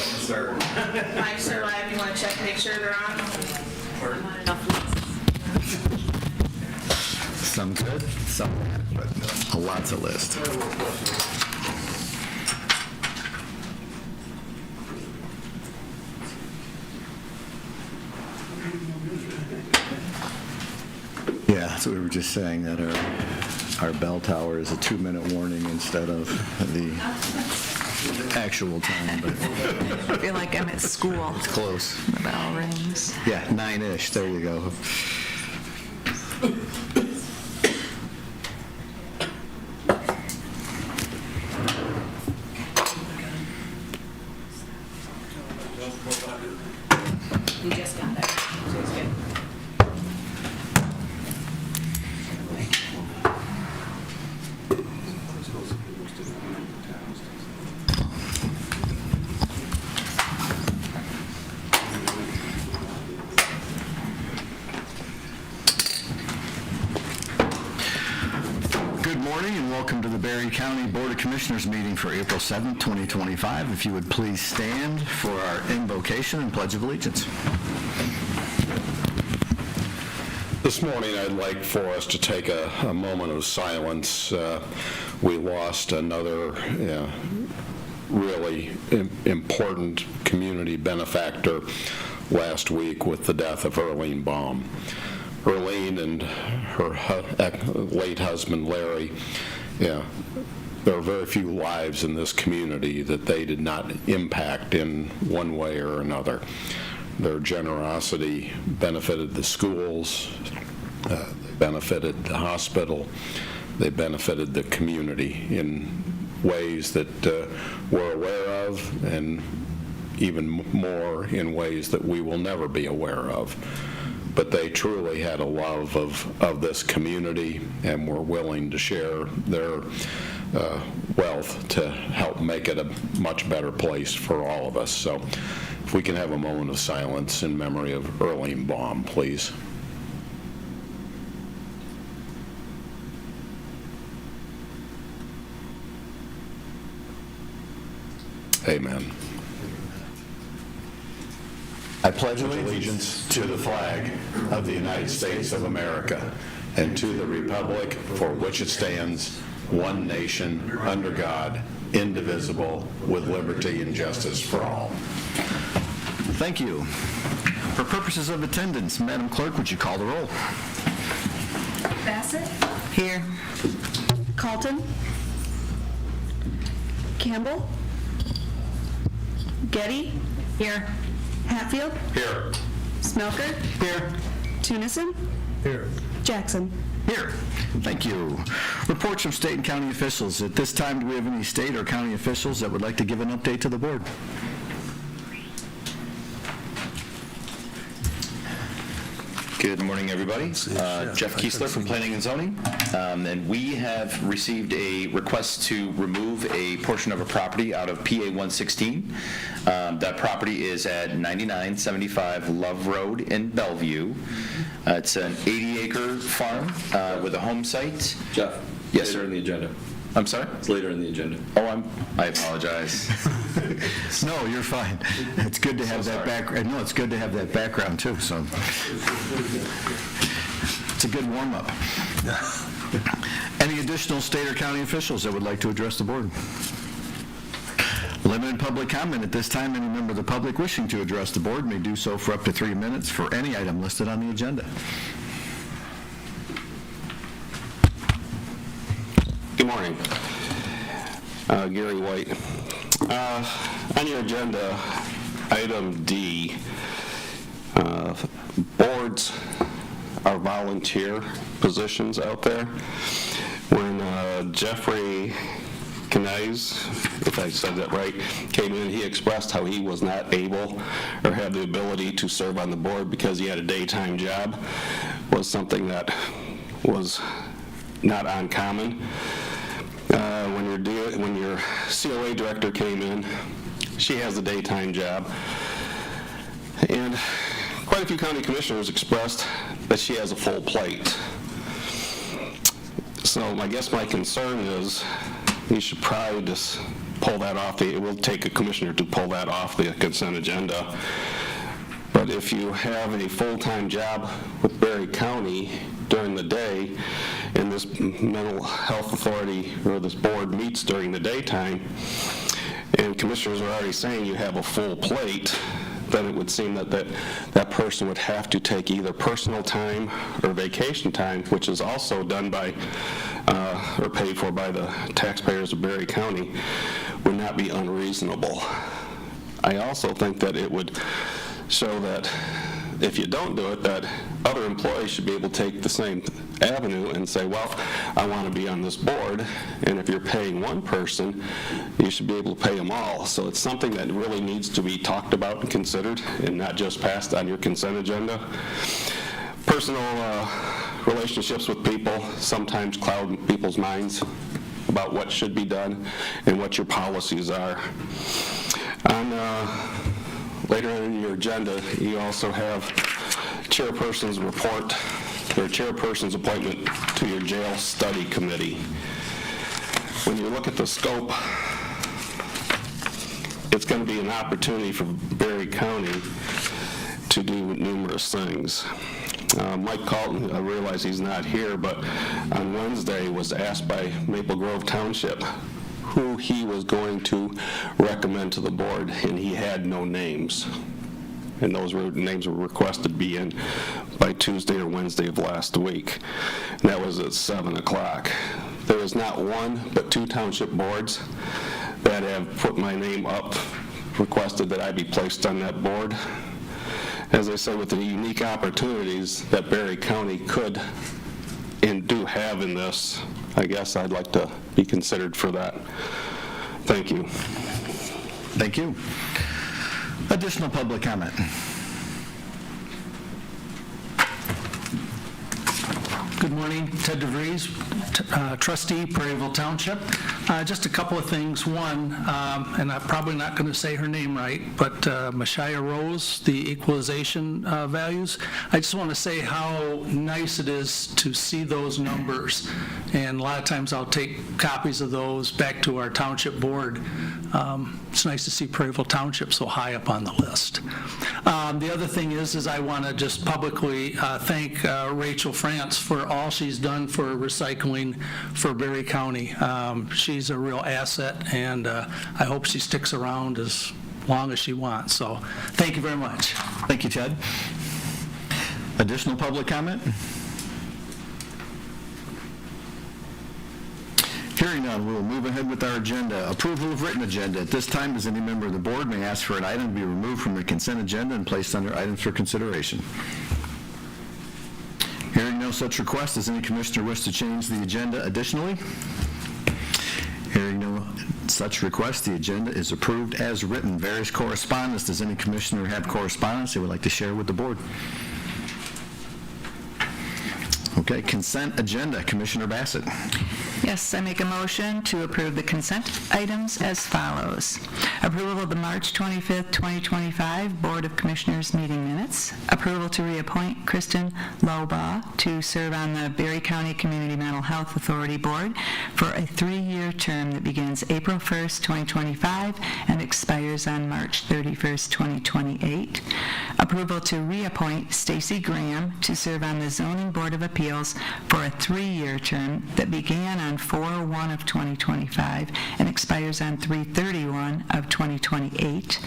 Sir. Mike's still live. You want to check, make sure they're on? Some good, some bad, but lots of list. Yeah, that's what we were just saying, that our bell tower is a 2-minute warning instead of the actual time, but I feel like I'm at school. it's close. The bell rings. Yeah, 9-ish, there you go. You just got that. So it's good. Good morning and welcome to the Berry County Board of Commissioners meeting for April 7th, 2025. If you would please stand for our invocation and Pledge of Allegiance. This morning, I'd like for us to take a moment of silence. We lost another really important community benefactor last week with the death of Earlene Baum. Earlene and her late husband, Larry, there are very few lives in this community that they did not impact in one way or another. Their generosity benefited the schools, they benefited the hospital, they benefited the community in ways that we're aware of, and even more in ways that we will never be aware of. But they truly had a love of this community and were willing to share their wealth to help make it a much better place for all of us. So if we can have a moment of silence in memory of Earlene Baum, please. Amen. I pledge allegiance to the flag of the United States of America and to the republic for which it stands, one nation, under God, indivisible, with liberty and justice for all. Thank you. For purposes of attendance, Madam Clerk, would you call the roll? Bassett? Here. Calton? Campbell? Getty? Here. Hatfield? Here. Smelker? Here. Tunison? Here. Jackson? Here. Thank you. Reports from state and county officials. At this time, do we have any state or county officials that would like to give an update to the board? Good morning, everybody. Jeff Kiesler from Planning and Zoning. And we have received a request to remove a portion of a property out of PA 116. That property is at 9975 Love Road in Bellevue. It's an 80-acre farm with a home site. Jeff, Yes, later sir. in the agenda. I'm sorry? It's later in the agenda. Oh, I apologize. No, you're fine. It's good to have that sorry. background. No, it's good to have that background too. So it's a good warm-up. Any additional state or county officials that would like to address the board? Limited public comment at this time. Any member of the public wishing to address the board may do so for up to 3 minutes for any item listed on the agenda. Good morning. Gary White. On your agenda, item D, boards are volunteer positions out there. When Jeffrey Canais, if I said that right, came in, he expressed how he was not able or had the ability to serve on the board because he had a daytime job, was something that was not uncommon. When your COA director came in, she has a daytime job, and quite a few county commissioners expressed that she has a full plate. So I guess my concern is you should probably just pull that off. It will take a commissioner to pull that off the consent agenda. But if you have a full-time job with Berry County during the day, and this mental health authority or this board meets during the daytime, and commissioners are already saying you have a full plate, then it would seem that that person would have to take either personal time or vacation time, which is also done by, or paid for by the taxpayers of Berry County, would not be unreasonable. I also think that it would show that if you don't do it, that other employees should be able to take the same avenue and say, well, I want to be on this board, and if you're paying one person, you should be able to pay them all. So it's something that really needs to be talked about and considered, and not just passed on your consent agenda. Personal relationships with people sometimes cloud people's minds about what should be done and what your policies are. Later in your agenda, you also have chairperson's report, or chairperson's appointment to your jail study committee. When you look at the scope, it's going to be an opportunity for Berry County to do numerous things. Mike Calton, I realize he's not here, but on Wednesday was asked by Maple Grove Township who he was going to recommend to the board, and he had no names. And those names were requested to be in by Tuesday or Wednesday of last week. And that was at 7 o'clock. There is not one but 2 township boards that have put my name up, requested that I be placed on that board. As I said, with the unique opportunities that Berry County could and do have in this, I guess I'd like to be considered for that. Thank you. Thank you. Additional public comment. Good morning, Ted DeVries, trustee, Prairieville Township. Just a couple of things. One, and I'm probably not going to say her name right, but Mashia Rose, the equalization values. I just want to say how nice it is to see those numbers. And a lot of times I'll take copies of those back to our township board. It's nice to see Prairieville Township so high up on the list. The other thing is I want to just publicly thank Rachel France for all she's done for recycling for Berry County. She's a real asset, and I hope she sticks around as long as she wants. So thank you very much. Thank you, Ted. Additional public comment? Hearing none, we will move ahead with our agenda. Approval of written agenda. At this time, does any member of the board may ask for an item to be removed from the consent agenda and placed under items for consideration? Hearing no such request, does any commissioner wish to change the agenda additionally? Hearing no such request, the agenda is approved as written. Various correspondence. Does any commissioner have correspondence they would like to share with the board? Okay, consent agenda. Commissioner Bassett. Yes, I make a motion to approve the consent items as follows. Approval of the March 25th, 2025 Board of Commissioners meeting minutes. Approval to reappoint Kristen Lobaugh to serve on the Berry County Community Mental Health Authority Board for a 3-year term that begins April 1st, 2025 and expires on March 31st, 2028. Approval to reappoint Stacy Graham to serve on the Zoning Board of Appeals for a 3-year term that began on 4/1 of 2025 and expires on 3/31 of 2028.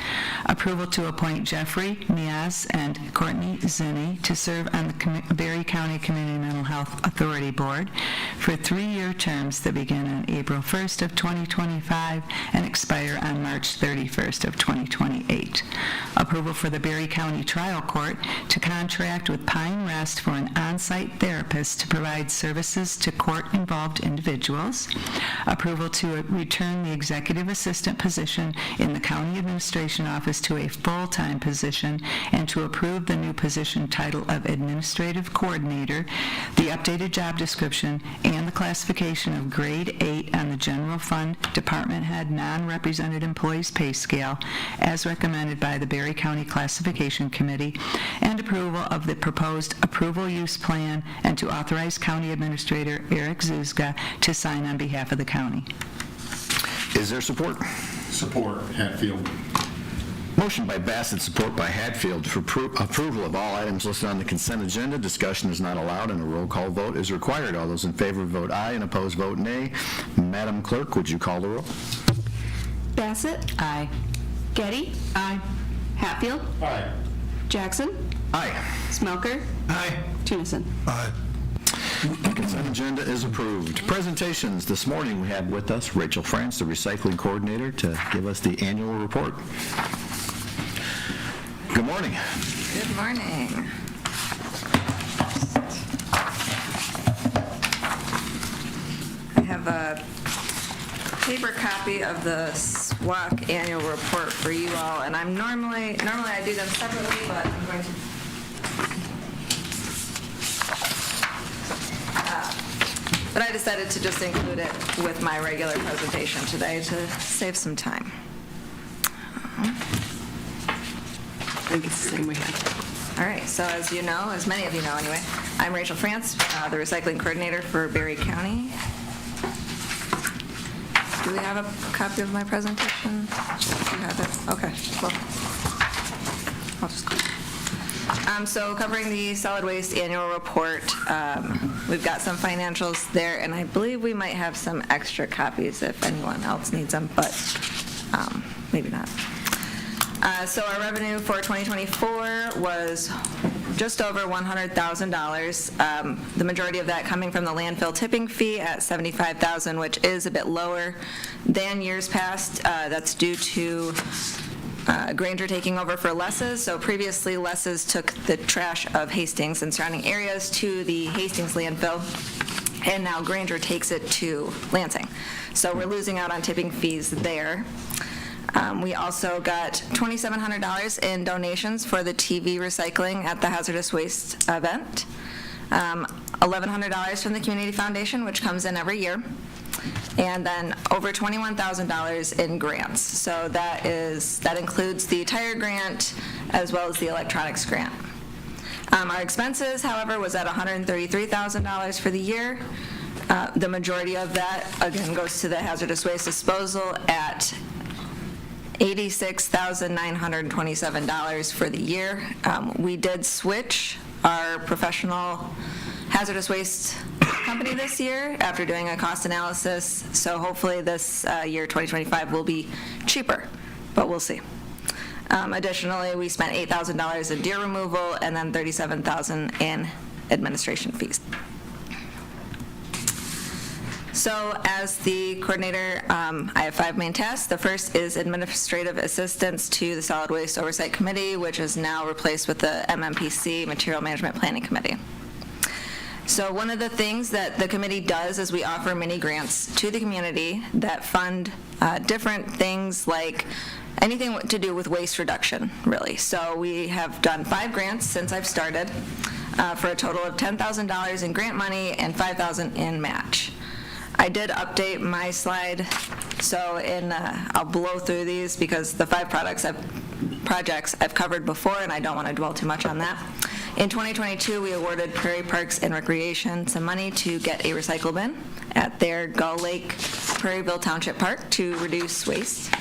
Approval to appoint Jeffrey Miaz and Courtney Zinni to serve on the Berry County Community Mental Health Authority Board for 3-year terms that begin on April 1st of 2025 and expire on March 31st of 2028. Approval for the Berry County Trial Court to contract with Pine Rest for an on-site therapist to provide services to court-involved individuals. Approval to return the executive assistant position in the County Administration Office to a full-time position and to approve the new position title of Administrative Coordinator, the updated job description, and the classification of Grade 8 on the General Fund Department Head Non-Represented Employees Pay Scale as recommended by the Berry County Classification Committee, and approval of the proposed approval use plan and to authorize County Administrator Eric Zuzga to sign on behalf of the county. Is there support? Support, Hatfield. Motion by Bassett, support by Hatfield for approval of all items listed on the consent agenda. Discussion is not allowed and a roll call vote is required. All those in favor vote aye and opposed vote nay. Madam Clerk, would you call the roll? Bassett? Aye. Getty? Aye. Hatfield? Aye. Jackson? Aye. Smelker? Aye. Tunison? The consent agenda is approved. Presentations. This morning we have with us Rachel France, the recycling coordinator, to give us the annual report. Good morning. Good morning. I have a paper copy of the SWAC annual report for you all, and I'm normally I do them separately, but I'm going to but I decided to just include it with my regular presentation today to save some time. I think it's the same we had. All right, so as you know, as many of you know anyway, I'm Rachel France, the recycling coordinator for Berry County. Do we have a copy of my presentation? Do you have it? Okay, well, I'll just go. So covering the solid waste annual report, we've got some financials there, and I believe we might have some extra copies if anyone else needs them, but maybe not. So our revenue for 2024 was just over $100,000. The majority of that coming from the landfill tipping fee at $75,000, which is a bit lower than years past. That's due to Granger taking over for Les's. So previously, Les's took the trash of Hastings and surrounding areas to the Hastings landfill, and now Granger takes it to Lansing. So we're losing out on tipping fees there. We also got $2,700 in donations for the TV recycling at the hazardous waste event, $1,100 from the Community Foundation, which comes in every year, and then over $21,000 in grants. So that includes the tire grant as well as the electronics grant. Our expenses, however, was at $133,000 for the year. The majority of that, again, goes to the hazardous waste disposal at $86,927 for the year. We did switch our professional hazardous waste company this year after doing a cost analysis, so hopefully this year, 2025, will be cheaper, but we'll see. Additionally, we spent $8,000 in deer removal and then $37,000 in administration fees. So as the coordinator, I have 5 main tasks. The first is administrative assistance to the Solid Waste Oversight Committee, which is now replaced with the MMPC, Material Management Planning Committee. So one of the things that the committee does is we offer mini grants to the community that fund different things like anything to do with waste reduction, really. So we have done 5 grants since I've started for a total of $10,000 in grant money and $5,000 in match. I did update my slide, so I'll blow through these because the 5 projects I've covered before, and I don't want to dwell too much on that. In 2022, we awarded Prairie Parks and Recreation some money to get a recycle bin at their Gull Lake Prairieville Township Park to reduce waste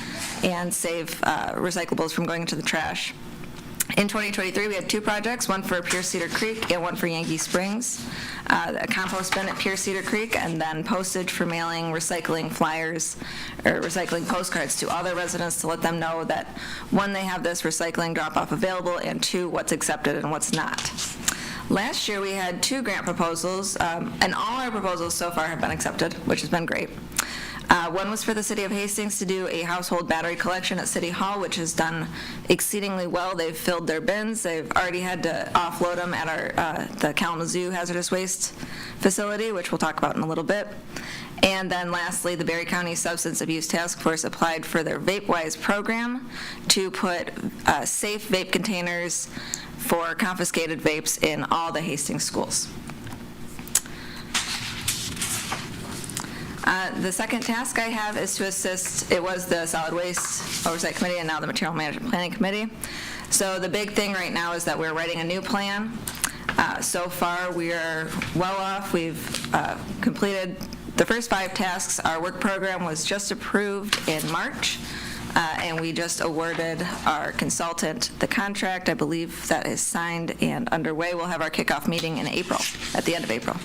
and save recyclables from going into the trash. In 2023, we had 2 projects, one for Pure Cedar Creek and one for Yankee Springs. A compost bin at Pure Cedar Creek, and then postage for mailing recycling flyers or recycling postcards to all their residents to let them know that, 1, they have this recycling drop-off available, and 2, what's accepted and what's not. Last year, we had 2 grant proposals, and all our proposals so far have been accepted, which has been great. One was for the City of Hastings to do a household battery collection at City Hall, which has done exceedingly well. They've filled their bins. They've already had to offload them at the Kalamazoo hazardous waste facility, which we'll talk about in a little bit. And then lastly, the Berry County Substance Abuse Task Force applied for their VapeWise program to put safe vape containers for confiscated vapes in all the Hastings schools. The second task I have is to assist, it was the Solid Waste Oversight Committee and now the Material Management Planning Committee. So the big thing right now is that we're writing a new plan. So far, we are well off. We've completed the first 5 tasks, our work program was just approved in March, and we just awarded our consultant the contract. I believe that is signed and underway. We'll have our kickoff meeting in April, at the end of April,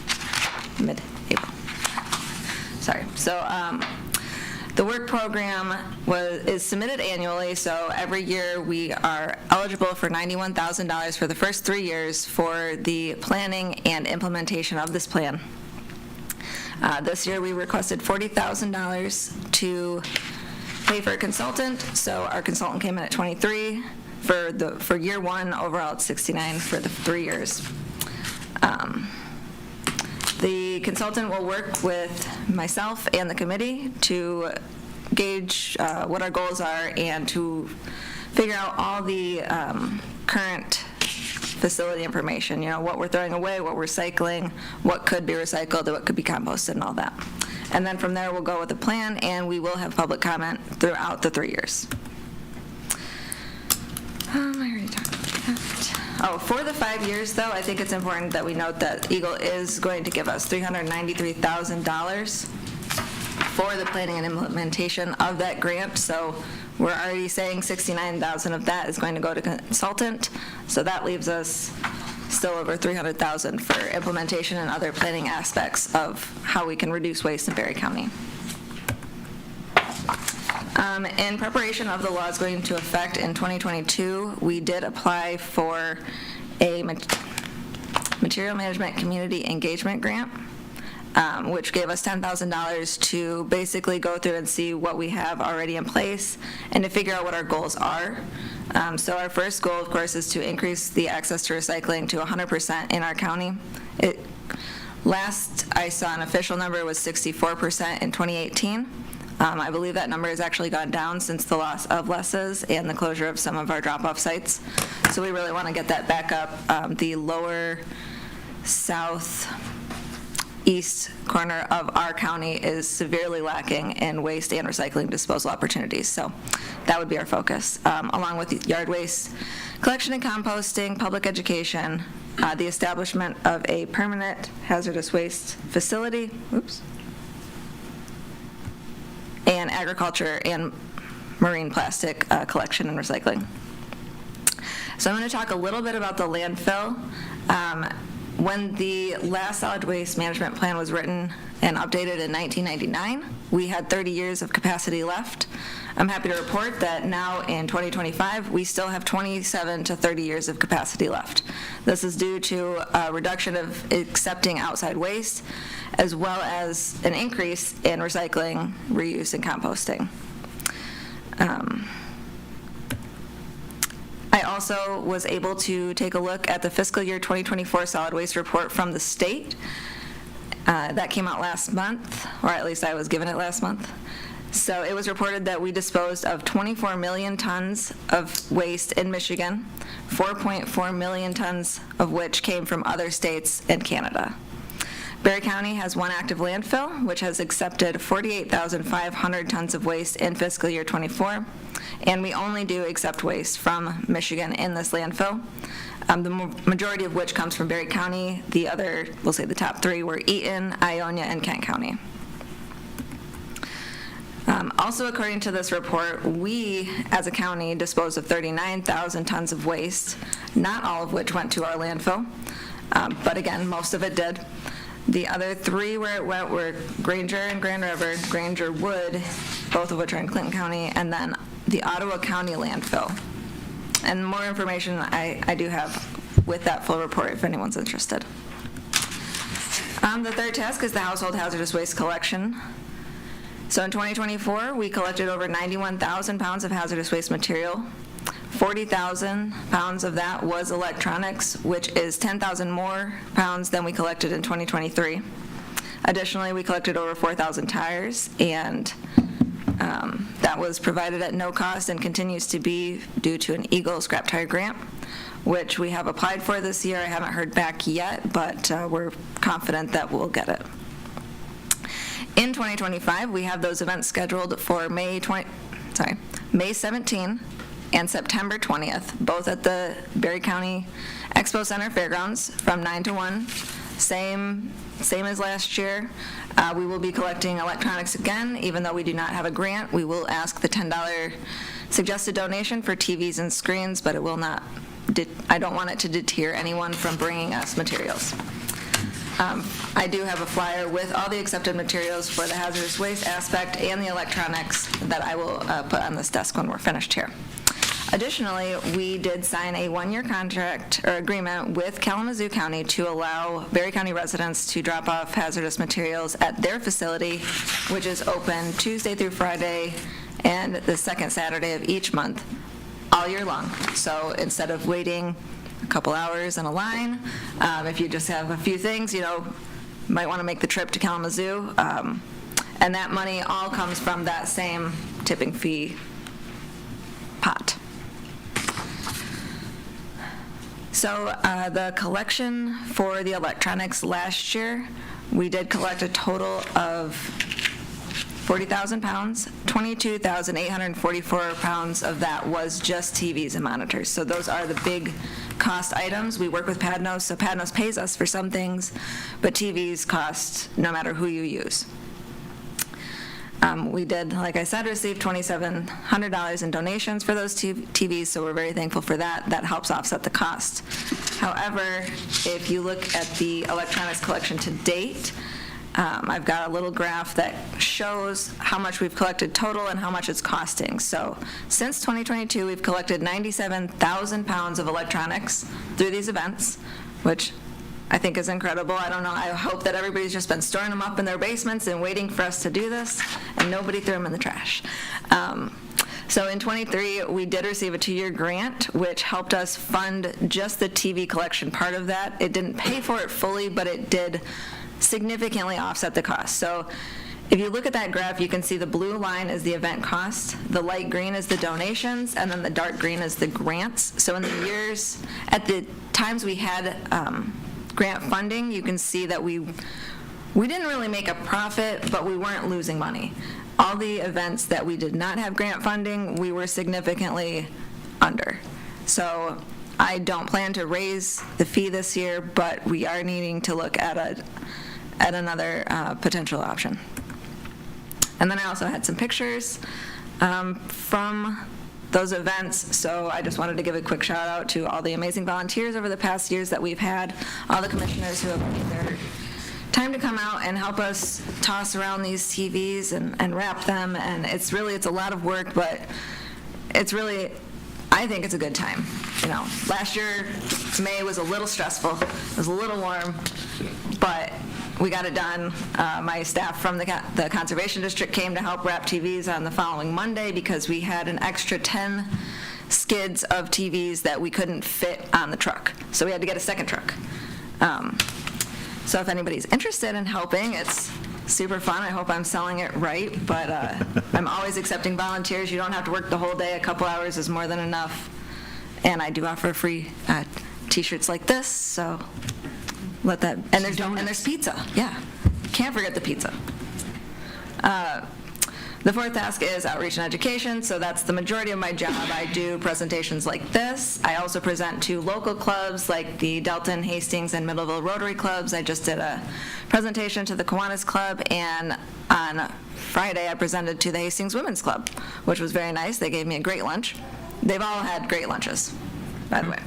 mid-April. Sorry. So the work program is submitted annually, so every year we are eligible for $91,000 for the first 3 years for the planning and implementation of this plan. This year we requested $40,000 to pay for a consultant, so our consultant came in at 23. For year 1, overall it's 69 for the 3 years. The consultant will work with myself and the committee to gauge what our goals are and to figure out all the current facility information, what we're throwing away, what we're recycling, what could be recycled, what could be composted, and all that. And then from there, we'll go with a plan, and we will have public comment throughout the 3 years. I already talked about that. Oh, for the 5 years, though, I think it's important that we note that Eagle is going to give us $393,000 for the planning and implementation of that grant. So we're already saying $69,000 of that is going to go to consultant. So that leaves us still over $300,000 for implementation and other planning aspects of how we can reduce waste in Berry County. In preparation of the laws going into effect in 2022, we did apply for a material management community engagement grant, which gave us $10,000 to basically go through and see what we have already in place and to figure out what our goals are. So our first goal, of course, is to increase the access to recycling to 100% in our county. Last I saw an official number was 64% in 2018. I believe that number has actually gone down since the loss of Lessa's and the closure of some of our drop-off sites. So we really want to get that back up. The lower southeast corner of our county is severely lacking in waste and recycling disposal opportunities. So that would be our focus, along with yard waste collection and composting, public education, the establishment of a permanent hazardous waste facility. And agriculture and marine plastic collection and recycling. So I'm going to talk a little bit about the landfill. When the last solid waste management plan was written and updated in 1999, we had 30 years of capacity left. I'm happy to report that now in 2025, we still have 27 to 30 years of capacity left. This is due to a reduction of accepting outside waste, as well as an increase in recycling, reuse, and composting. I also was able to take a look at the fiscal year 2024 solid waste report from the state. That came out last month, or at least I was given it last month. So it was reported that we disposed of 24 million tons of waste in Michigan, 4.4 million tons of which came from other states and Canada. Berry County has one active landfill, which has accepted 48,500 tons of waste in fiscal year 24, and we only do accept waste from Michigan in this landfill, the majority of which comes from Berry County. The other, we'll say the top 3, were Eaton, Ionia, and Kent County. Also, according to this report, we, as a county, disposed of 39,000 tons of waste, not all of which went to our landfill, but again, most of it did. The other 3 where it went were Granger and Grand River, Granger Wood, both of which are in Clinton County, and then the Ottawa County landfill. And more information I do have with that full report if anyone's interested. The third task is the household hazardous waste collection. So in 2024, we collected over 91,000 pounds of hazardous waste material. 40,000 pounds of that was electronics, which is 10,000 more pounds than we collected in 2023. Additionally, we collected over 4,000 tires, and that was provided at no cost and continues to be due to an Eagle scrap tire grant, which we have applied for this year. I haven't heard back yet, but we're confident that we'll get it. In 2025, we have those events scheduled for May 17 and September 20th, both at the Berry County Expo Center Fairgrounds from 9 to 1. same as last year. We will be collecting electronics again, even though we do not have a grant. We will ask the $10 suggested donation for TVs and screens, but it will not, I don't want it to deter anyone from bringing us materials. I do have a flyer with all the accepted materials for the hazardous waste aspect and the electronics that I will put on this desk when we're finished here. Additionally, we did sign a one-year contract or agreement with Kalamazoo County to allow Berry County residents to drop off hazardous materials at their facility, which is open Tuesday through Friday and the second Saturday of each month, all year long. So instead of waiting a couple hours in a line, if you just have a few things, might want to make the trip to Kalamazoo. And that money all comes from that same tipping fee pot. So the collection for the electronics last year, we did collect a total of 40,000 pounds. 22,844 pounds of that was just TVs and monitors. So those are the big cost items. We work with PADNOS, so PADNOS pays us for some things, but TVs cost no matter who you use. We did, like I said, receive $2,700 in donations for those TVs, so we're very thankful for that. That helps offset the cost. However, if you look at the electronics collection to date, I've got a little graph that shows how much we've collected total and how much it's costing. So since 2022, we've collected 97,000 pounds of electronics through these events, which I think is incredible. I don't know, I hope that everybody's just been storing them up in their basements and waiting for us to do this, and nobody threw them in the trash. So in '23, we did receive a 2-year grant, which helped us fund just the TV collection part of that. It didn't pay for it fully, but it did significantly offset the cost. So if you look at that graph, you can see the blue line is the event cost, the light green is the donations, and then the dark green is the grants. So in the years, at the times we had grant funding, you can see that we didn't really make a profit, but we weren't losing money. All the events that we did not have grant funding, we were significantly under. So I don't plan to raise the fee this year, but we are needing to look at another potential option. And then I also had some pictures from those events, so I just wanted to give a quick shout out to all the amazing volunteers over the past years that we've had, all the commissioners who have made their time to come out and help us toss around these TVs and wrap them, and it's a lot of work, but it's really, I think it's a good time. Last year, May was a little stressful, it was a little warm, but we got it done. My staff from the Conservation District came to help wrap TVs on the following Monday because we had an extra 10 skids of TVs that we couldn't fit on the truck. So we had to get a second truck. So if anybody's interested in helping, it's super fun. I hope I'm selling it right, but I'm always accepting volunteers. You don't have to work the whole day. A couple hours is more than enough. And I do offer free t-shirts like this, so let that, and there's pizza, yeah. Can't forget the pizza. The fourth task is outreach and education, so that's the majority of my job. I do presentations like this. I also present to local clubs like the Delton, Hastings, and Middleville Rotary Clubs. I just did a presentation to the Kiwanis Club, and on Friday I presented to the Hastings Women's Club, which was very nice. They gave me a great lunch. They've all had great lunches, by the way.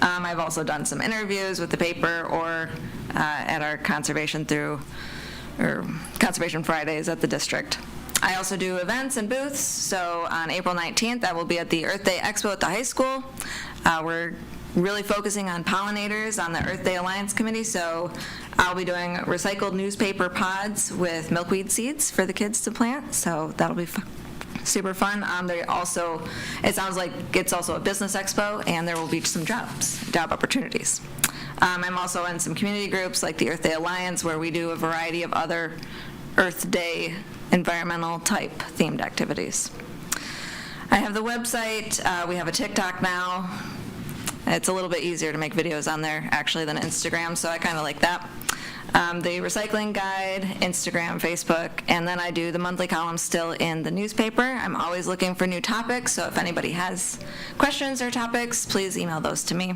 I've also done some interviews with the paper or at our Conservation Fridays at the district. I also do events and booths, so on April 19th, I will be at the Earth Day Expo at the high school. We're really focusing on pollinators on the Earth Day Alliance Committee, so I'll be doing recycled newspaper pods with milkweed seeds for the kids to plant, so that'll be super fun. It sounds like it's also a business expo, and there will be some job opportunities. I'm also in some community groups like the Earth Day Alliance, where we do a variety of other Earth Day environmental type themed activities. I have the website. We have a TikTok now. It's a little bit easier to make videos on there actually than Instagram, so I kind of like that. The recycling guide, Instagram, Facebook, and then I do the monthly column still in the newspaper. I'm always looking for new topics, so if anybody has questions or topics, please email those to me.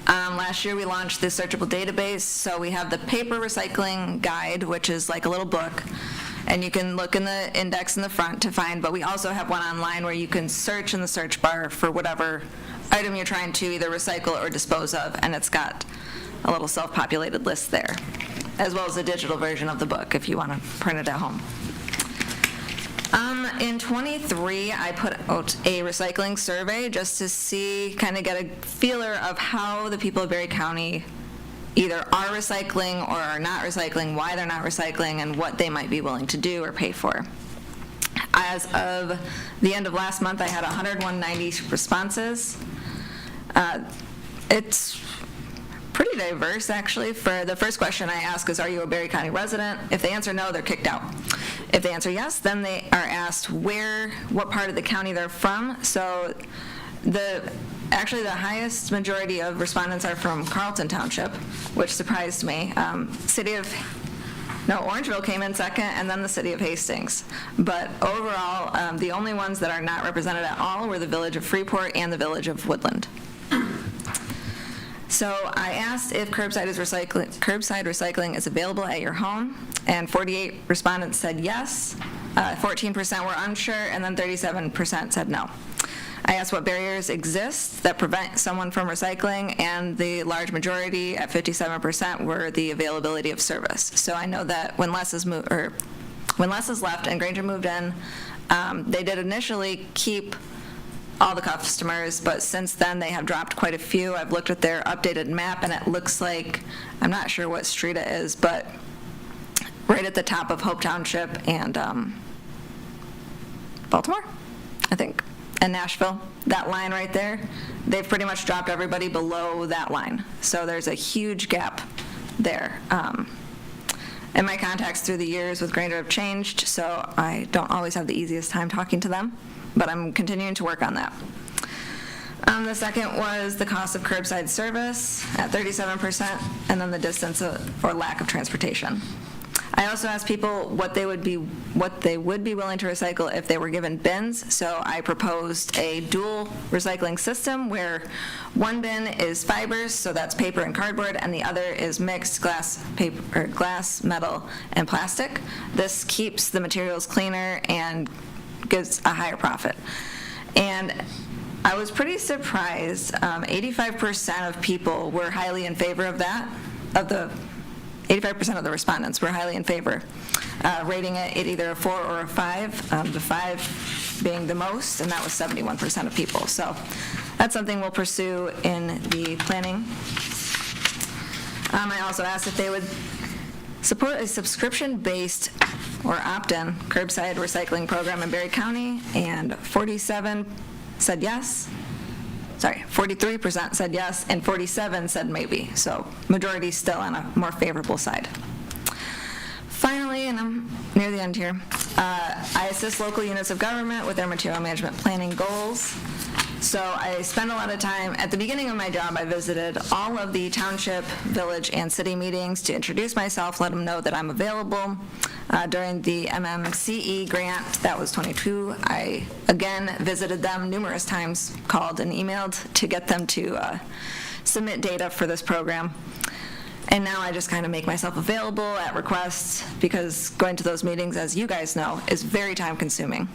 Last year, we launched the searchable database, so we have the paper recycling guide, which is like a little book, and you can look in the index in the front to find, but we also have one online where you can search in the search bar for whatever item you're trying to either recycle or dispose of, and it's got a little self-populated list there, as well as a digital version of the book if you want to print it at home. In '23, I put out a recycling survey just to see, kind of get a feeler of how the people of Berry County either are recycling or are not recycling, why they're not recycling, and what they might be willing to do or pay for. As of the end of last month, I had 190 responses. It's pretty diverse, actually. For the first question I ask is, are you a Berry County resident? If they answer no, they're kicked out. If they answer yes, then they are asked what part of the county they're from. So actually the highest majority of respondents are from Carlton Township, which surprised me. Orangeville came in second, and then the city of Hastings. But overall, the only ones that are not represented at all were the village of Freeport and the village of Woodland. So I asked if curbside recycling is available at your home, and 48 respondents said yes, 14% were unsure, and then 37% said no. I asked what barriers exist that prevent someone from recycling, and the large majority, at 57%, were the availability of service. So I know that when Les is left and Granger moved in, they did initially keep all the customers, but since then they have dropped quite a few. I've looked at their updated map, and it looks like, I'm not sure what street it is, but right at the top of Hope Township and Baltimore, I think, and Nashville, that line right there, they've pretty much dropped everybody below that line. So there's a huge gap there. And my contacts through the years with Granger have changed, so I don't always have the easiest time talking to them, but I'm continuing to work on that. The second was the cost of curbside service at 37%, and then the distance or lack of transportation. I also asked people what they would be willing to recycle if they were given bins. So I proposed a dual recycling system where one bin is fibers, so that's paper and cardboard, and the other is mixed glass, metal, and plastic. This keeps the materials cleaner and gives a higher profit. And I was pretty surprised. 85% of people were highly in favor of that. 85% of the respondents were highly in favor, rating it at either a 4 or a 5, the 5 being the most, and that was 71% of people. So that's something we'll pursue in the planning. I also asked if they would support a subscription-based or opt-in curbside recycling program in Berry County, and 47 said yes. 43% said yes, and 47 said maybe. So majority still on a more favorable side. Finally, and I'm near the end here, I assist local units of government with their material management planning goals. So I spend a lot of time, at the beginning of my job, I visited all of the township, village, and city meetings to introduce myself, let them know that I'm available. During the MMCE grant, that was 22, I again visited them numerous times, called and emailed to get them to submit data for this program. And now I just kind of make myself available at request, because going to those meetings, as you guys know, is very time consuming.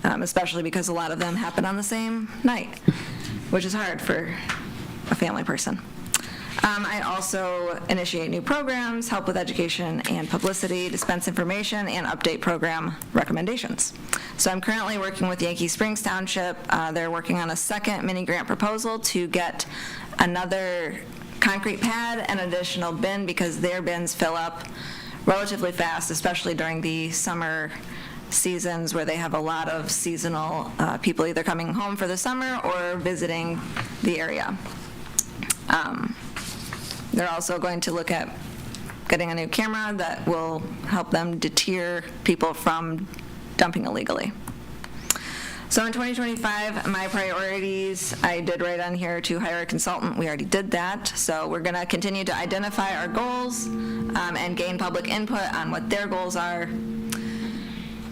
Especially because a lot of them happen on the same night, which is hard for a family person. I also initiate new programs, help with education and publicity, dispense information, and update program recommendations. So I'm currently working with Yankee Springs Township. They're working on a second mini grant proposal to get another concrete pad and additional bin, because their bins fill up relatively fast, especially during the summer seasons where they have a lot of seasonal people either coming home for the summer or visiting the area. They're also going to look at getting a new camera that will help them deter people from dumping illegally. So in 2025, my priorities, I did write on here to hire a consultant. We already did that. So we're going to continue to identify our goals and gain public input on what their goals are.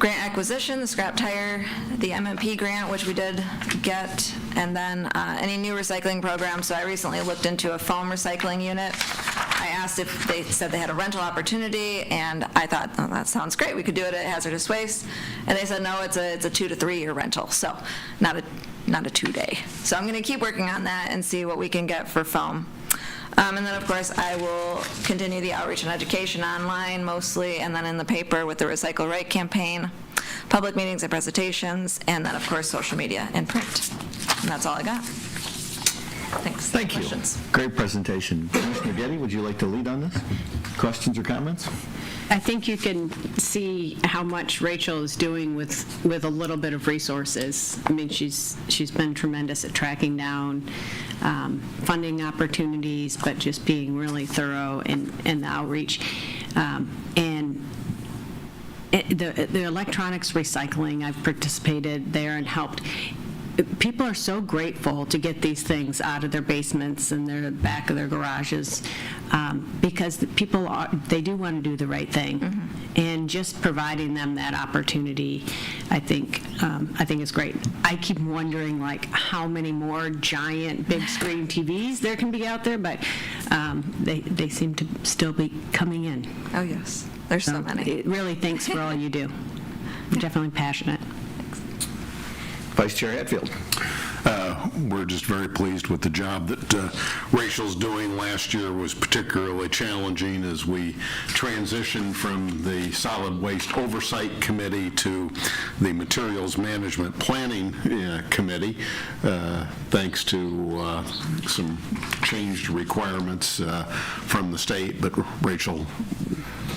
grant acquisition, the scrap tire, the MMP grant, which we did get, and then any new recycling programs. So I recently looked into a foam recycling unit. I asked if they said they had a rental opportunity, and I thought, oh, that sounds great. We could do it at Hazardous Waste. And they said, no, it's a 2 to 3 year rental, so not a 2-day. So I'm going to keep working on that and see what we can get for foam. And then, of course, I will continue the outreach and education online mostly, and then in the paper with the Recycle Right campaign, public meetings and presentations, and then, of course, social media and print. And that's all I got. Thanks. Thank you. Questions? Great presentation. Commissioner Getty, would you like to lead on this? Questions or comments? I think you can see how much Rachel is doing with a little bit of resources. I mean, she's been tremendous at tracking down funding opportunities, but just being really thorough in the outreach. And the electronics recycling, I've participated there and helped. People are so grateful to get these things out of their basements and their back of their garages because the people they do want to do the right thing, and just providing them that opportunity, I think is great. I keep wondering like how many more giant big screen TVs there can be out there, but they seem to still be coming in. Oh, yes. There's so many. Really, thanks for all you do. You're definitely passionate. Vice Chair Hatfield. We're just very pleased with the job that Rachel's doing. Last year was particularly challenging as we transitioned from the Solid Waste Oversight Committee to the Materials Management Planning Committee, thanks to some changed requirements from the state, but Rachel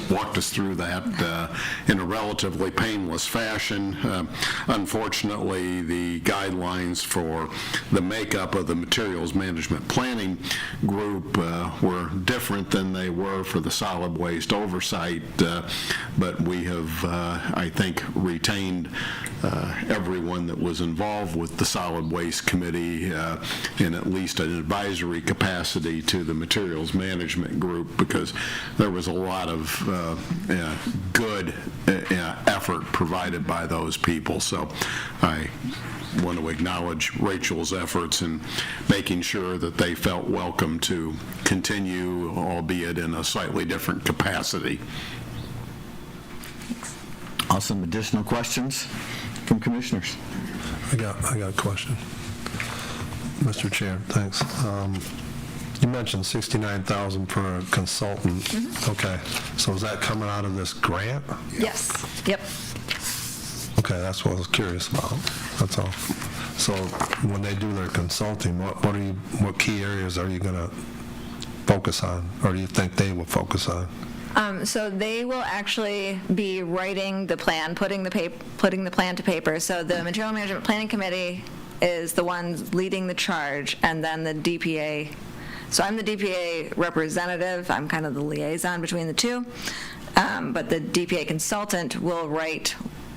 walked us through that in a relatively painless fashion. Unfortunately, the guidelines for the makeup of the Materials Management Planning Group were different than they were for the Solid Waste Oversight, but we have, I think, retained everyone that was involved with the Solid Waste Committee in at least an advisory capacity to the Materials Management Group, because there was a lot of good effort provided by those people. So I want to acknowledge Rachel's efforts in making sure that they felt welcome to continue, albeit in a slightly different capacity. Awesome. Additional questions from commissioners? I got a question. Mr. Chair, thanks. You mentioned $69,000 for a consultant. Okay, so is that coming out of this grant? Yes. Yep. Okay, that's what I was curious about. That's all. So when they do their consulting, what key areas are you going to focus on, or do you think they will focus on? So they will actually be writing the plan, putting the plan to paper. So the Material Management Planning Committee is the one leading the charge, and then the DPA. So I'm the DPA representative. I'm kind of the liaison between the two. But the DPA consultant will write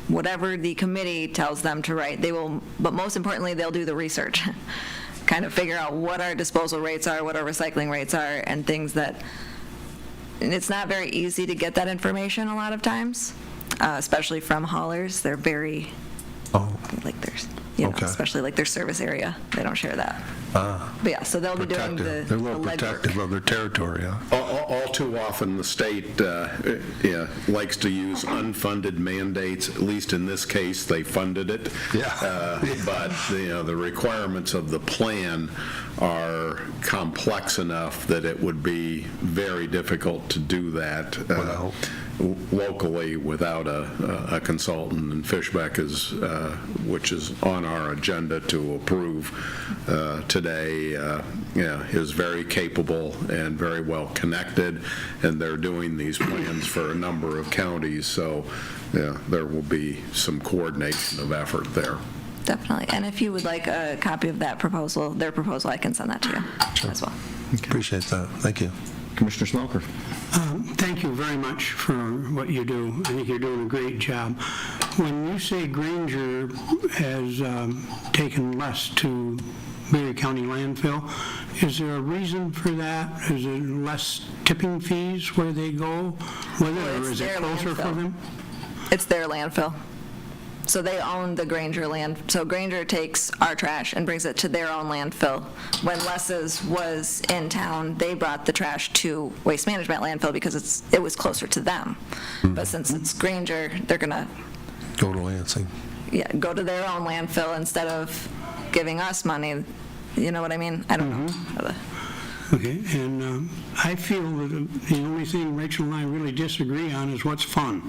whatever the committee tells them to write. They will, but most importantly, they'll do the research, kind of figure out what our disposal rates are, what our recycling rates are, and things that. And it's not very easy to get that information a lot of times, especially from haulers. They're very, like there's, especially like their service area. They don't share that. But yeah, so they'll be doing the legwork. They're a little protective of their territory, huh? All too often, the state likes to use unfunded mandates. At least in this case, they funded it. Yeah. But the requirements of the plan are complex enough that it would be very difficult to do that locally without a consultant. And Fishbeck is, which is on our agenda to approve today, is very capable and very well connected, and they're doing these plans for a number of counties, so there will be some coordination of effort there. Definitely. And if you would like a copy of that proposal, their proposal, I can send that to you as well. Appreciate that. Thank you. Commissioner Smoker. Thank you very much for what you do. I think you're doing a great job. When you say Granger has taken less to Berry County landfill, is there a reason for that? Is it less tipping fees where they go with it, or is it closer for them? It's their landfill. So they own the Granger land, so Granger takes our trash and brings it to their own landfill. When Les's was in town, they brought the trash to Waste Management landfill because it was closer to them. But since it's Granger, they're gonna, Go to Lansing. yeah, go to their own landfill instead of giving us money. You know what I mean? I don't know. how to- Okay, and I feel that the only thing Rachel and I really disagree on is what's fun.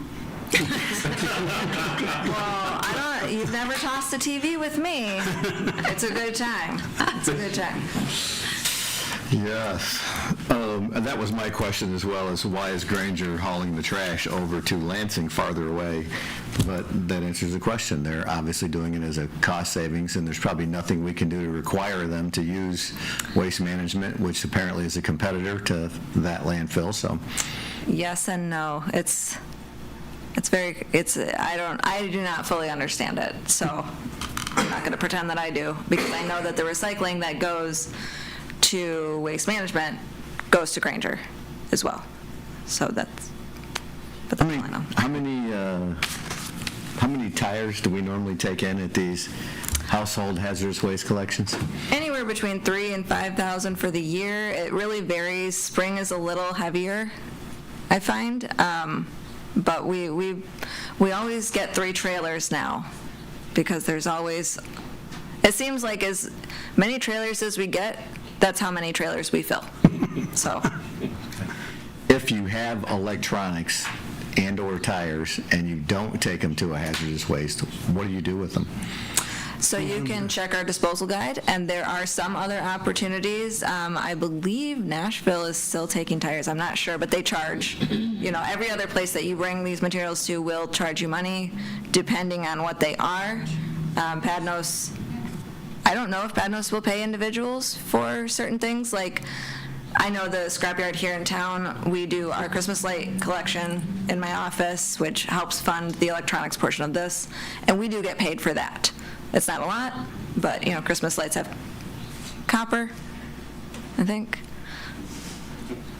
Well, you've never tossed a TV with me. It's a good time. It's a good time. Yes. And that was my question as well, as why is Granger hauling the trash over to Lansing farther away? But that answers the question. They're obviously doing it as a cost savings, and there's probably nothing we can do to require them to use Waste Management, which apparently is a competitor to that landfill, so. Yes and no. I do not fully understand it, so I'm not going to pretend that I do, because I know that the recycling that goes to Waste Management goes to Granger as well. So that's all I know. How many tires do we normally take in at these household hazardous waste collections? Anywhere between 3,000 and 5,000 for the year. It really varies. Spring is a little heavier, I find. But we always get 3 trailers now, because there's always, it seems like as many trailers as we get, that's how many trailers we fill. So, If you have electronics and/or tires and you don't take them to a hazardous waste, what do you do with them? so you can check our disposal guide, and there are some other opportunities. I believe Nashville is still taking tires. I'm not sure, but they charge. You know, every other place that you bring these materials to will charge you money, depending on what they are. Padnos, I don't know if Padnos will pay individuals for certain things. Like, I know the scrapyard here in town, we do our Christmas light collection in my office, which helps fund the electronics portion of this, and we do get paid for that. It's not a lot, but, you know, Christmas lights have copper, I think.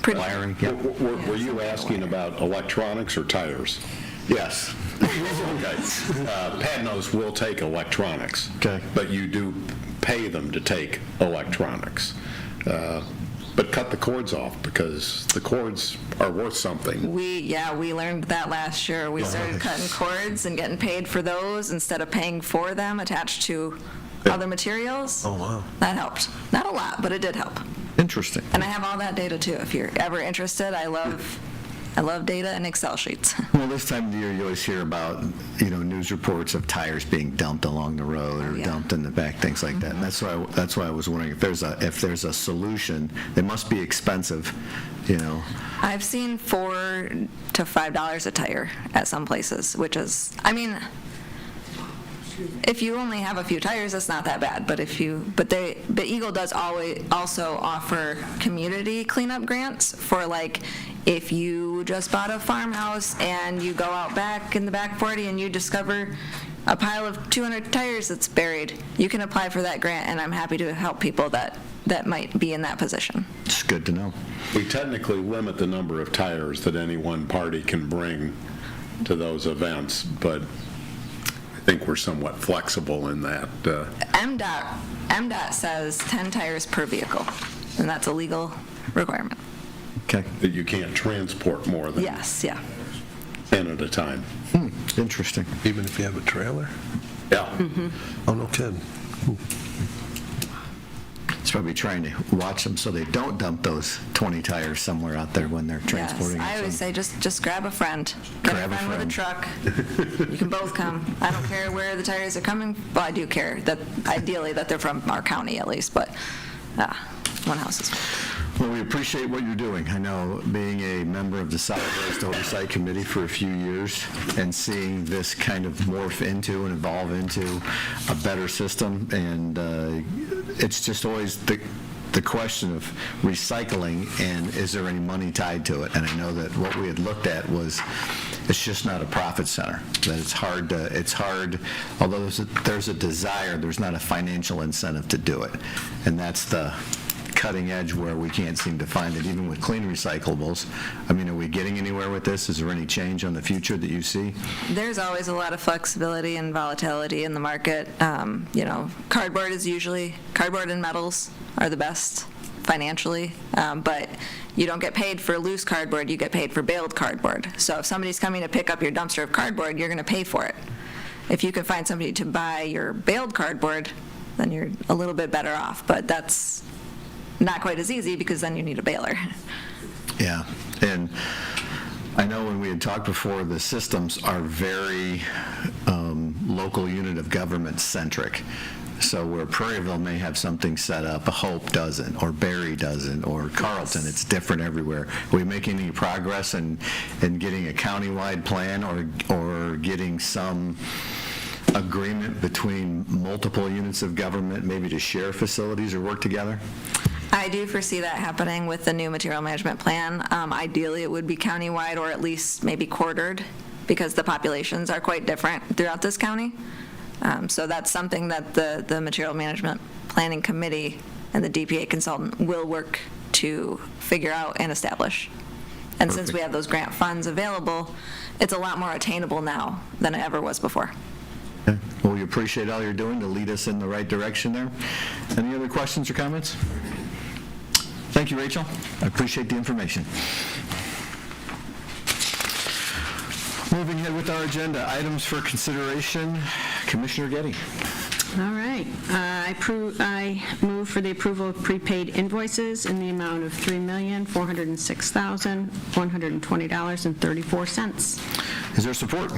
Pretty. Wiring, yeah. Were you asking about electronics or tires? Yes. Okay. Padnos will take electronics. Okay. But you do pay them to take electronics. But cut the cords off, because the cords are worth something. We learned that last year. We started cutting cords and getting paid for those instead of paying for them attached to other materials. Oh, wow. That helped. Not a lot, but it did help. Interesting. And I have all that data too. If you're ever interested, I love data and Excel sheets. Well, this time of the year, you always hear about, news reports of tires being dumped along the road or yeah. dumped in the back, things like that. And that's why I was wondering if there's a solution. They must be expensive, I've seen $4 to $5 a tire at some places, which is, if you only have a few tires, it's not that bad. But but Eagle does also offer community cleanup grants for, like, if you just bought a farmhouse and you go out back in the back 40 and you discover a pile of 200 tires that's buried, you can apply for that grant, and I'm happy to help people that might be in that position. It's good to know. We technically limit the number of tires that any one party can bring to those events, but I think we're somewhat flexible in that. MDOT says 10 tires per vehicle, and that's a legal requirement. Okay. That you can't transport more than Yes, yeah. 10 at a time. Interesting. Even if you have a trailer? Yeah. Oh, no kidding. It's probably trying to watch them so they don't dump those 20 tires somewhere out there when they're transporting Yes, I them. always say just grab a friend. Get Grab a a friend with a friend. truck. You can both come. I don't care where the tires are coming. Well, I do care that ideally that they're from our county at least, but one house is fine. Well, we appreciate what you're doing. I know, being a member of the Solid Waste Oversight Committee for a few years and seeing this kind of morph into and evolve into a better system, and it's just always the question of recycling and is there any money tied to it? And I know that what we had looked at was it's just not a profit center. That it's hard, although there's a desire, there's not a financial incentive to do it. And that's the cutting edge where we can't seem to find it, even with clean recyclables. I mean, are we getting anywhere with this? Is there any change on the future that you see? There's always a lot of flexibility and volatility in the market. Cardboard and metals are the best financially, but you don't get paid for loose cardboard, you get paid for baled cardboard. So if somebody's coming to pick up your dumpster of cardboard, you're going to pay for it. If you can find somebody to buy your baled cardboard, then you're a little bit better off, but that's not quite as easy because then you need a baler. Yeah, and I know when we had talked before, the systems are very local unit of government centric. So where Prairieville may have something set up, Hope doesn't, or Barry doesn't, or Carlton, it's different everywhere. Are we making any progress in getting a countywide plan or getting some agreement between multiple units of government, maybe to share facilities or work together? I do foresee that happening with the new material management plan. Ideally, it would be countywide or at least maybe quartered because the populations are quite different throughout this county. So that's something that the Material Management Planning Committee and the DPA consultant will work to figure out and establish. And since we have those grant funds available, it's a lot more attainable now than it ever was before. Okay. Well, we appreciate all you're doing to lead us in the right direction there. Any other questions or comments? Thank you, Rachel. I appreciate the information. Moving ahead with our agenda, items for consideration. Commissioner Getty. All right. I move for the approval of prepaid invoices in the amount of $3,406,120.34. Is there support?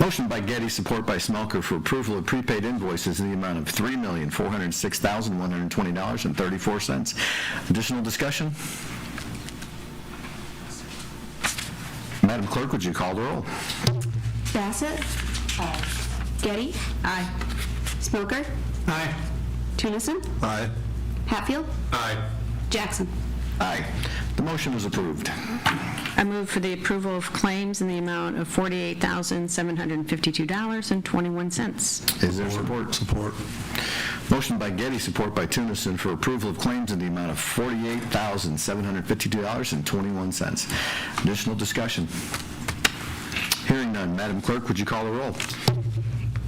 Motion by Getty, support by Smelker for approval of prepaid invoices in the amount of $3,406,120.34. Additional discussion? Madam Clerk, would you call the roll? Bassett? Aye. Getty? Aye. Smoker? Aye. Tunison? Aye. Hatfield? Aye. Jackson? Aye. The motion is approved. I move for the approval of claims in the amount of $48,752.21. Is there support? Support. Motion by Getty, support by Tunison for approval of claims in the amount of $48,752.21. Additional discussion? Hearing none. Madam Clerk, would you call the roll?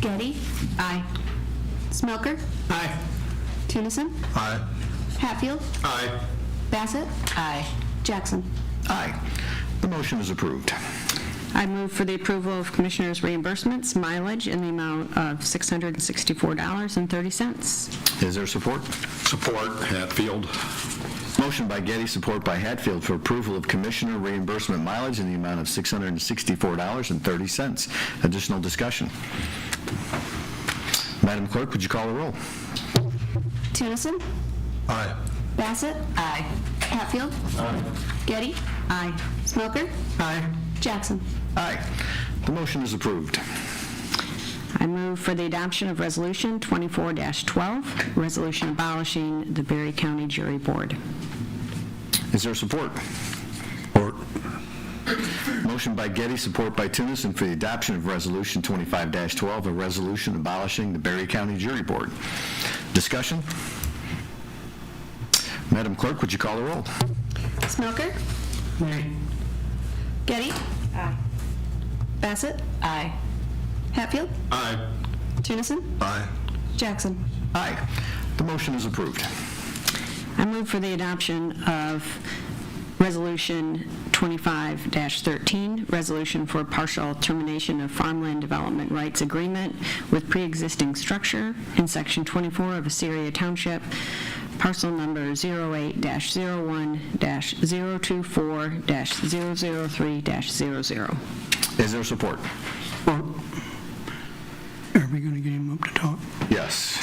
Getty? Aye. Smoker? Aye. Tunison? Aye. Hatfield? Aye. Bassett? Aye. Jackson? Aye. The motion is approved. I move for the approval of Commissioners' reimbursements mileage in the amount of $664.30. Is there support? Support, Hatfield. Motion by Getty, support by Hatfield for approval of Commissioner reimbursement mileage in the amount of $664.30. Additional discussion? Madam Clerk, would you call the roll? Tunison? Aye. Bassett? Aye. Hatfield? Aye. Getty? Aye. Smoker? Aye. Jackson? Aye. The motion is approved. I move for the adoption of Resolution 24-12, resolution abolishing the Berry County Jury Board. Is there support? Support. Motion by Getty, support by Tunison for the adoption of Resolution 25-12, a resolution abolishing the Berry County Jury Board. Discussion? Madam Clerk, would you call the roll? Smoker? Nay. Getty? Aye. Bassett? Aye. Hatfield? Aye. Tunison? Aye. Jackson? Aye. The motion is approved. I move for the adoption of Resolution 25-13, resolution for partial termination of farmland development rights agreement with pre-existing structure in Section 24 of Assyria Township, parcel number 08-01-024-003-00. Is there support? Are we going to get him up to talk? Yes.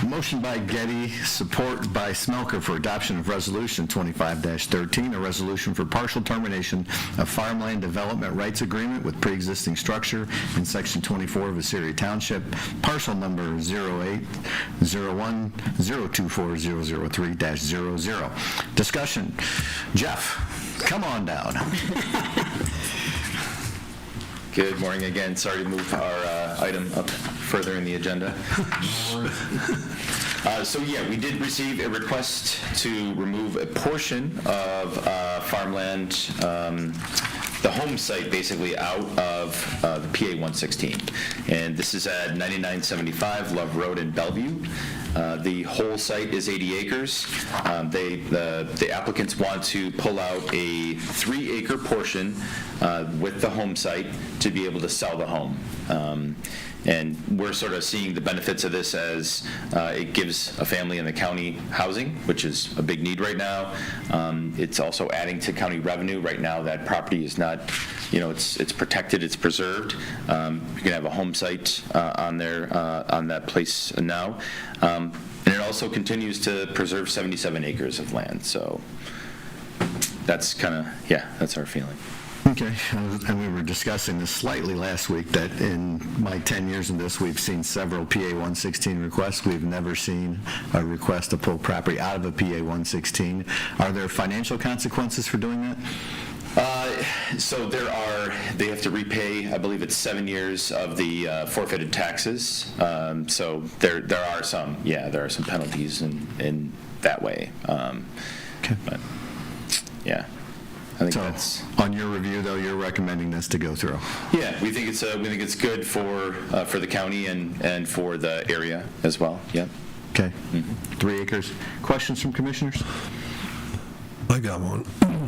Motion by Getty, support by Smelker for adoption of Resolution 25-13, a resolution for partial termination of farmland development rights agreement with pre-existing structure in Section 24 of Assyria Township, parcel number 08-01-024-003-00. Discussion. Jeff, come on down. Good morning again. Sorry to move our item up further in the agenda. So yeah, we did receive a request to remove a portion of farmland, the home site basically, out of the PA 116. And this is at 9975 Love Road in Bellevue. The whole site is 80 acres. The applicants want to pull out a 3-acre portion with the home site to be able to sell the home. And we're sort of seeing the benefits of this as it gives a family in the county housing, which is a big need right now. It's also adding to county revenue. Right now, that property is not, it's protected, it's preserved. You can have a home site on there, on that place now. And it also continues to preserve 77 acres of land. So that's kind of, that's our feeling. Okay, and we were discussing this slightly last week, that in my 10 years in this, we've seen several PA 116 requests. We've never seen a request to pull property out of a PA 116. Are there financial consequences for doing that? So they have to repay, I believe it's 7 years of the forfeited taxes. So there are some penalties in that way. Okay. But, yeah. I think So, that's, on your review, though, you're recommending this to go through? yeah, we think it's good for the county and for the area as well. Yep. Okay. 3 acres. Questions from commissioners? I got one.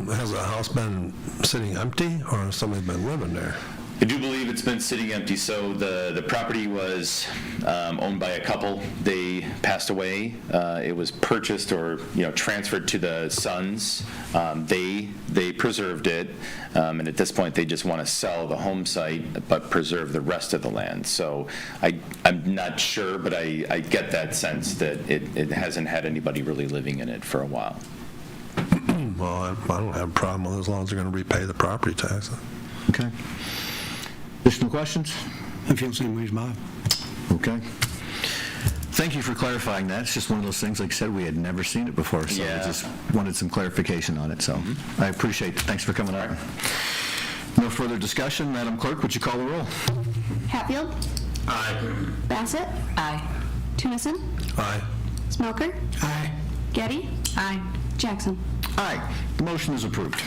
Has the house been sitting empty, or has somebody been living there? I do believe it's been sitting empty. So the property was owned by a couple. They passed away. It was purchased or transferred to the sons. They preserved it, and at this point they just want to sell the home site but preserve the rest of the land. So I'm not sure, but I get that sense that it hasn't had anybody really living in it for a while. Well, I don't have a problem with it as long as they're going to repay the property tax. Okay. Additional questions? I feel the same way as Bob. Okay. Thank you for clarifying that. It's just one of those things, like I said, we had never seen it before, so Yeah. we just wanted some clarification on it, so I appreciate it. Thanks for coming up. No further discussion. Madam Clerk, would you call the roll? Hatfield? Aye. Bassett? Aye. Tunison? Aye. Smoker? Aye. Getty? Aye. Jackson? Aye. The motion is approved.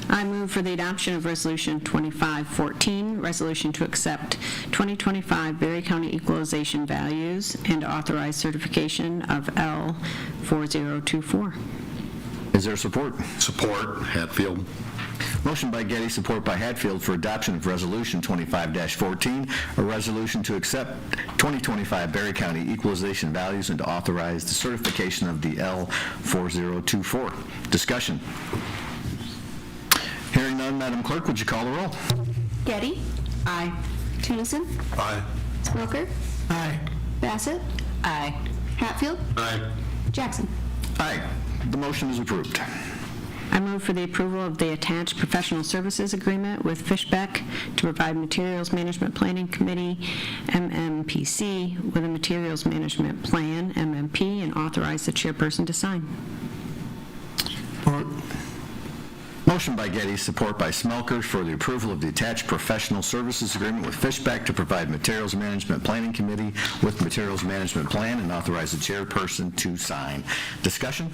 I move for the adoption of Resolution 2514, resolution to accept 2025 Berry County equalization values and authorize certification of L4024. Is there support? Support, Hatfield. Motion by Getty, support by Hatfield for adoption of Resolution 25-14, a resolution to accept 2025 Berry County equalization values and to authorize the certification of the L4024. Discussion. Hearing none, Madam Clerk, would you call the roll? Getty? Aye. Tunison? Aye. Smoker? Aye. Bassett? Aye. Hatfield? Aye. Jackson? Aye. The motion is approved. I move for the approval of the attached professional services agreement with Fishbeck to provide Materials Management Planning Committee, MMPC, with a Materials Management Plan, MMP, and authorize the chairperson to sign. Support. Motion by Getty, support by Smelker for the approval of the attached professional services agreement with Fishbeck to provide Materials Management Planning Committee with Materials Management Plan and authorize the chairperson to sign. Discussion?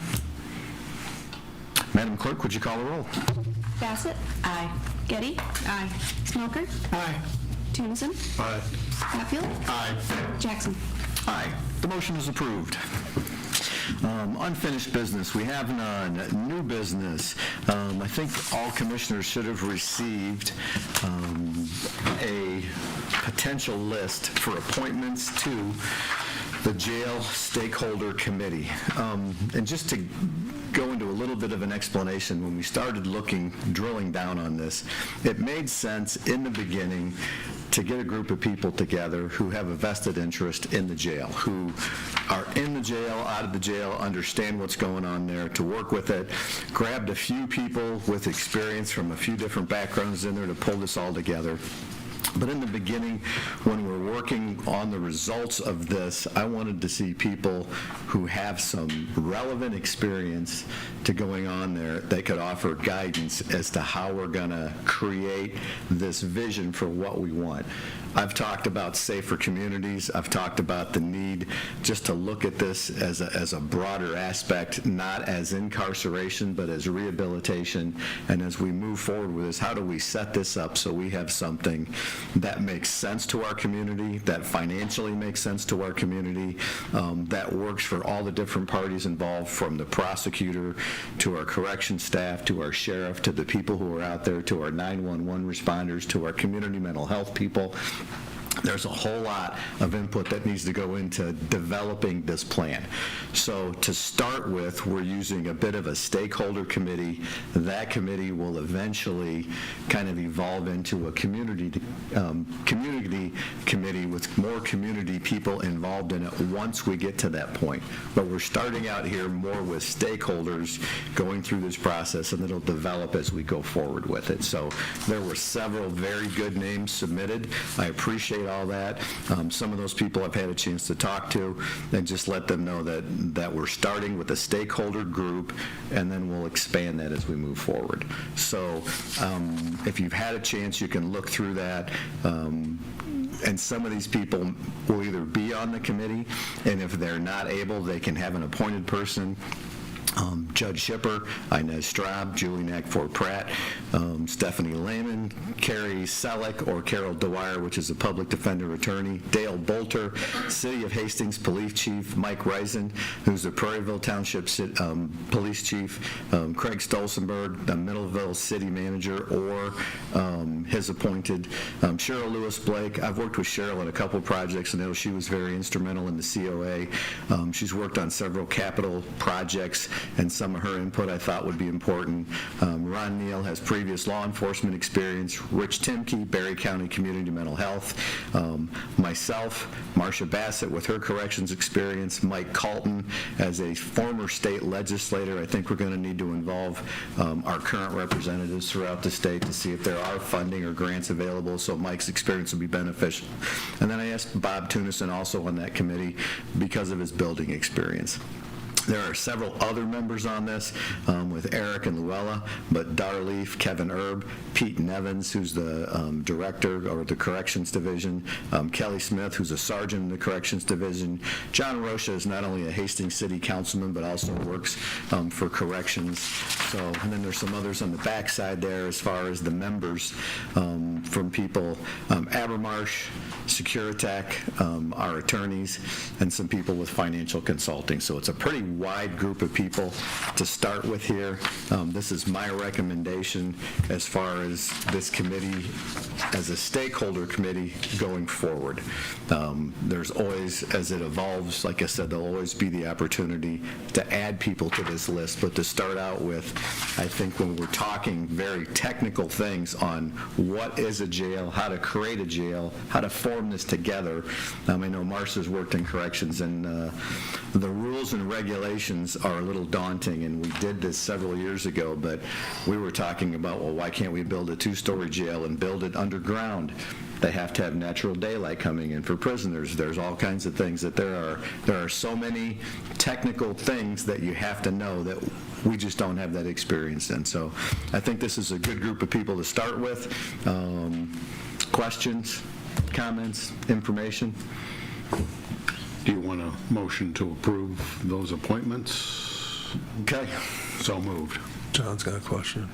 Madam Clerk, would you call the roll? Bassett? Aye. Getty? Aye. Smoker? Aye. Tunison? Aye. Hatfield? Aye. Jackson? Aye. The motion is approved. Unfinished business, we have none. New business, I think all commissioners should have received a potential list for appointments to the Jail Stakeholder Committee. And just to go into a little bit of an explanation, when we started drilling down on this, it made sense in the beginning to get a group of people together who have a vested interest in the jail, who are in the jail, out of the jail, understand what's going on there, to work with it. Grabbed a few people with experience from a few different backgrounds in there to pull this all together. But in the beginning, when we're working on the results of this, I wanted to see people who have some relevant experience to going on there that could offer guidance as to how we're going to create this vision for what we want. I've talked about safer communities. I've talked about the need just to look at this as a broader aspect, not as incarceration, but as rehabilitation. And as we move forward with this, how do we set this up so we have something that makes sense to our community, that financially makes sense to our community, that works for all the different parties involved, from the prosecutor to our correction staff, to our sheriff, to the people who are out there, to our 911 responders, to our community mental health people. There's a whole lot of input that needs to go into developing this plan. So to start with, we're using a bit of a stakeholder committee. That committee will eventually kind of evolve into a community committee with more community people involved in it once we get to that point. But we're starting out here more with stakeholders going through this process, and it'll develop as we go forward with it. So there were several very good names submitted. I appreciate all that. Some of those people I've had a chance to talk to, and just let them know that we're starting with a stakeholder group, and then we'll expand that as we move forward. So if you've had a chance, you can look through that. And some of these people will either be on the committee, and if they're not able, they can have an appointed person. Judge Shipper, Inez Straub, Julie Knackford-Pratt, Stephanie Lehman, Carrie Selleck, or Carol Dwyer, which is a public defender attorney, Dale Bolter, City of Hastings Police Chief, Mike Reisen, who's the Prairieville Township Police Chief, Craig Stolzenberg, the Middleville City Manager, or his appointed, Cheryl Lewis Blake. I've worked with Cheryl on a couple projects, and I know she was very instrumental in the COA. She's worked on several capital projects, and some of her input I thought would be important. Ron Neal has previous law enforcement experience. Rich Timke, Berry County Community Mental Health. Myself, Marcia Bassett with her corrections experience. Mike Calton as a former state legislator. I think we're going to need to involve our current representatives throughout the state to see if there are funding or grants available, so Mike's experience will be beneficial. And then I asked Bob Tunison also on that committee because of his building experience. There are several other members on this with Eric and Luella, but Darleaf, Kevin Erb, Pete Nevins, who's the director or the Corrections Division, Kelly Smith, who's a sergeant in the Corrections Division. John Rocha is not only a Hastings City Councilman, but also works for Corrections. So, and then there's some others on the backside there as far as the members from people, Abermarsh, Securitech, our attorneys, and some people with financial consulting. So it's a pretty wide group of people to start with here. This is my recommendation as far as this committee as a stakeholder committee going forward. There's always, as it evolves, like I said, there'll always be the opportunity to add people to this list, but to start out with, I think when we're talking very technical things on what is a jail, how to create a jail, how to form this together. I know Marcia's worked in corrections, and the rules and regulations are a little daunting, and we did this several years ago, but we were talking about, well, why can't we build a two-story jail and build it underground? They have to have natural daylight coming in for prisoners. There's all kinds of things that there are so many technical things that you have to know that we just don't have that experience in. So I think this is a good group of people to start with. Questions, comments, information? Do you want a motion to approve those appointments? Okay. So moved. John's got a question.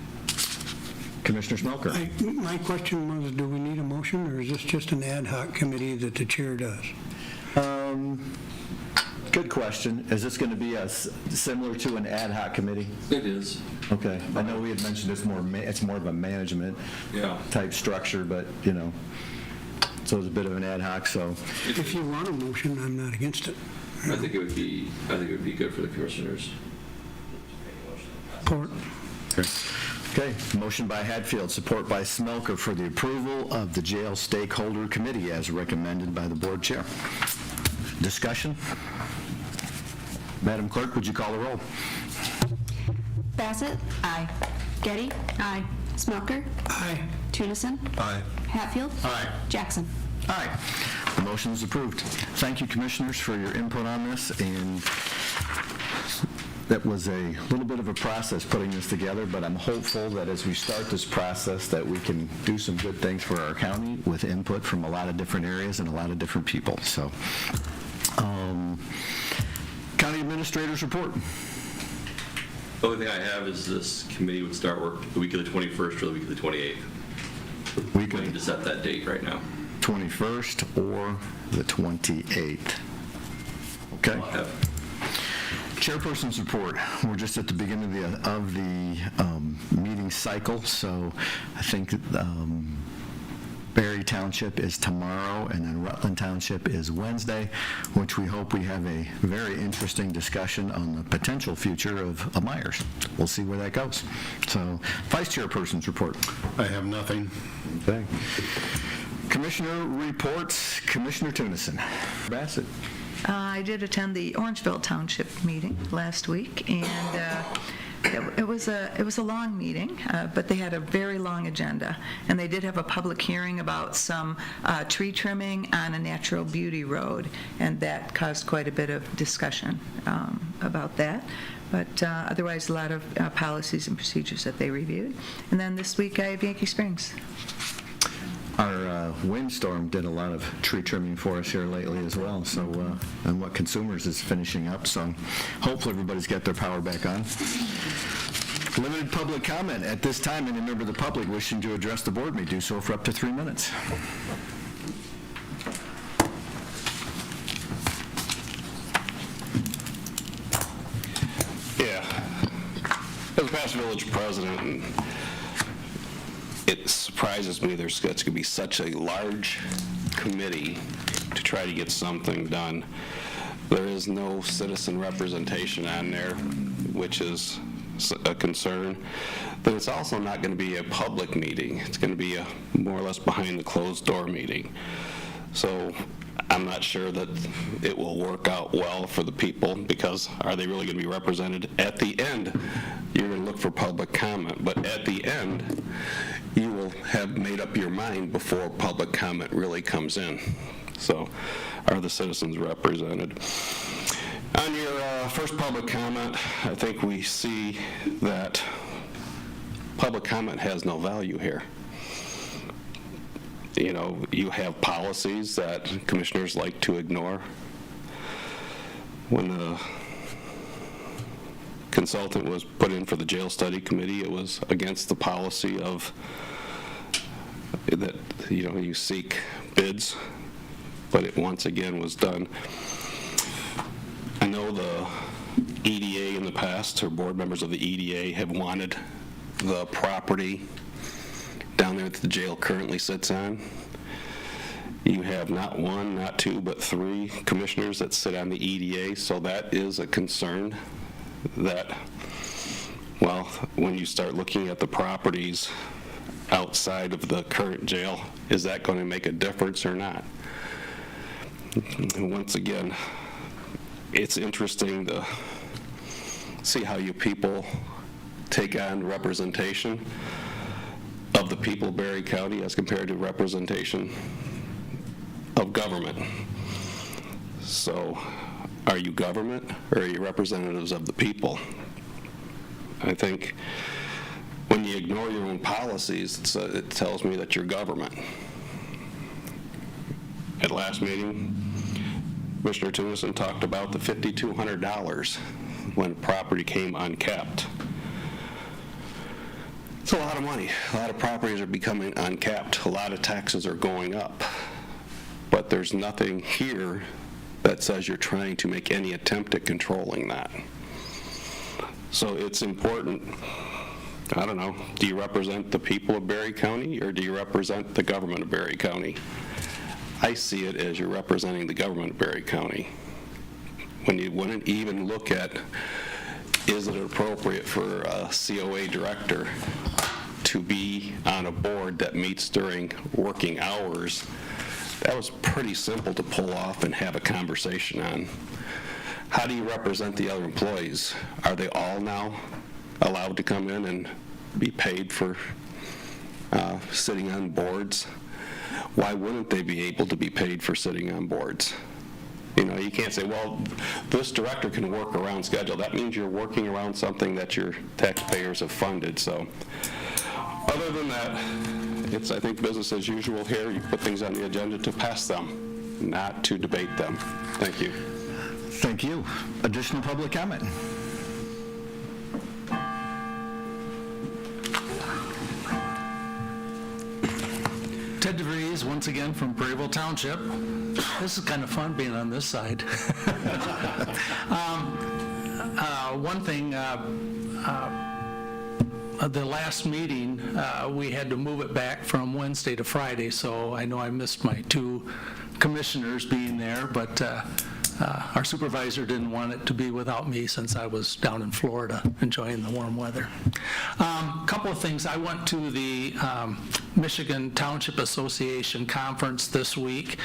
Commissioner Smelker. My question was, do we need a motion, or is this just an ad hoc committee that the chair does? Good question. Is this going to be similar to an ad hoc committee? It is. Okay. I know we had mentioned it's more of a management type structure, but, so it's a bit of an ad hoc, so. If you want a motion, I'm not against it. I think it would be good for the commissioners. Support. Okay, motion by Hatfield, support by Smelker for the approval of the jail stakeholder committee as recommended by the board chair. Discussion? Madam Clerk, would you call the roll? Bassett? Aye. Getty? Aye. Smelker? Aye. Tunison? Aye. Hatfield? Aye. Jackson? Aye. The motion is approved. Thank you, commissioners, for your input on this, and that was a little bit of a process putting this together, but I'm hopeful that as we start this process, that we can do some good things for our county with input from a lot of different areas and a lot of different people. So, County Administrator's report. The only thing I have is this committee would start work the week of the 21st or the week of the 28th. Week of Waiting to set that date right now. 21st or the 28th. Okay. I'll have Chairperson's report. We're just at the beginning of the meeting cycle, so I think Berry Township is tomorrow, and then Rutland Township is Wednesday, which we hope we have a very interesting discussion on the potential future of Myers. We'll see where that goes. So, Vice Chairperson's report. I have nothing. Okay. Commissioner reports. Commissioner Tunison. Bassett. I did attend the Orangeville Township meeting last week, and it was a long meeting, but they had a very long agenda, and they did have a public hearing about some tree trimming on a natural beauty road, and that caused quite a bit of discussion about that. But otherwise, a lot of policies and procedures that they reviewed. And then this week, I have Yankee Springs. Our windstorm did a lot of tree trimming for us here lately as well, so, and what Consumers is finishing up, so hopefully everybody's got their power back on. Limited public comment at this time. Any member of the public wishing to address the board may do so for up to 3 minutes. Yeah. As a past village president, it surprises me there's going to be such a large committee to try to get something done. There is no citizen representation on there, which is a concern. But it's also not going to be a public meeting. It's going to be a more or less behind the closed door meeting. So I'm not sure that it will work out well for the people, because are they really going to be represented? At the end, you're going to look for public comment, but at the end, you will have made up your mind before public comment really comes in. So are the citizens represented? On your first public comment, I think we see that public comment has no value here. You know, you have policies that commissioners like to ignore. When the consultant was put in for the jail study committee, it was against the policy of that, you know, you seek bids, but it once again was done. I know the EDA in the past, or board members of the EDA, have wanted the property down there that the jail currently sits on. You have not one, not two, but 3 commissioners that sit on the EDA, so that is a concern that, well, when you start looking at the properties outside of the current jail, is that going to make a difference or not? And once again, it's interesting to see how you people take on representation of the people of Berry County as compared to representation of government. So are you government, or are you representatives of the people? I think when you ignore your own policies, it tells me that you're government. At last meeting, Commissioner Tunison talked about the $5,200 when property came uncapped. It's a lot of money. A lot of properties are becoming uncapped. A lot of taxes are going up. But there's nothing here that says you're trying to make any attempt at controlling that. So it's important. I don't know, do you represent the people of Berry County, or do you represent the government of Berry County? I see it as you're representing the government of Berry County. When you wouldn't even look at, is it appropriate for a COA director to be on a board that meets during working hours? That was pretty simple to pull off and have a conversation on. How do you represent the other employees? Are they all now allowed to come in and be paid for sitting on boards? Why wouldn't they be able to be paid for sitting on boards? You know, you can't say, well, this director can work around schedule. That means you're working around something that your taxpayers have funded. So other than that, it's, I think, business as usual here. You put things on the agenda to pass them, not to debate them. Thank you. Thank you. Additional public comment? Ted DeVries, once again from Prairieville Township. This is kind of fun being on this side. One thing, the last meeting, we had to move it back from Wednesday to Friday, so I know I missed my two commissioners being there, but our supervisor didn't want it to be without me since I was down in Florida enjoying the warm weather. Couple of things. I went to the Michigan Township Association conference this week,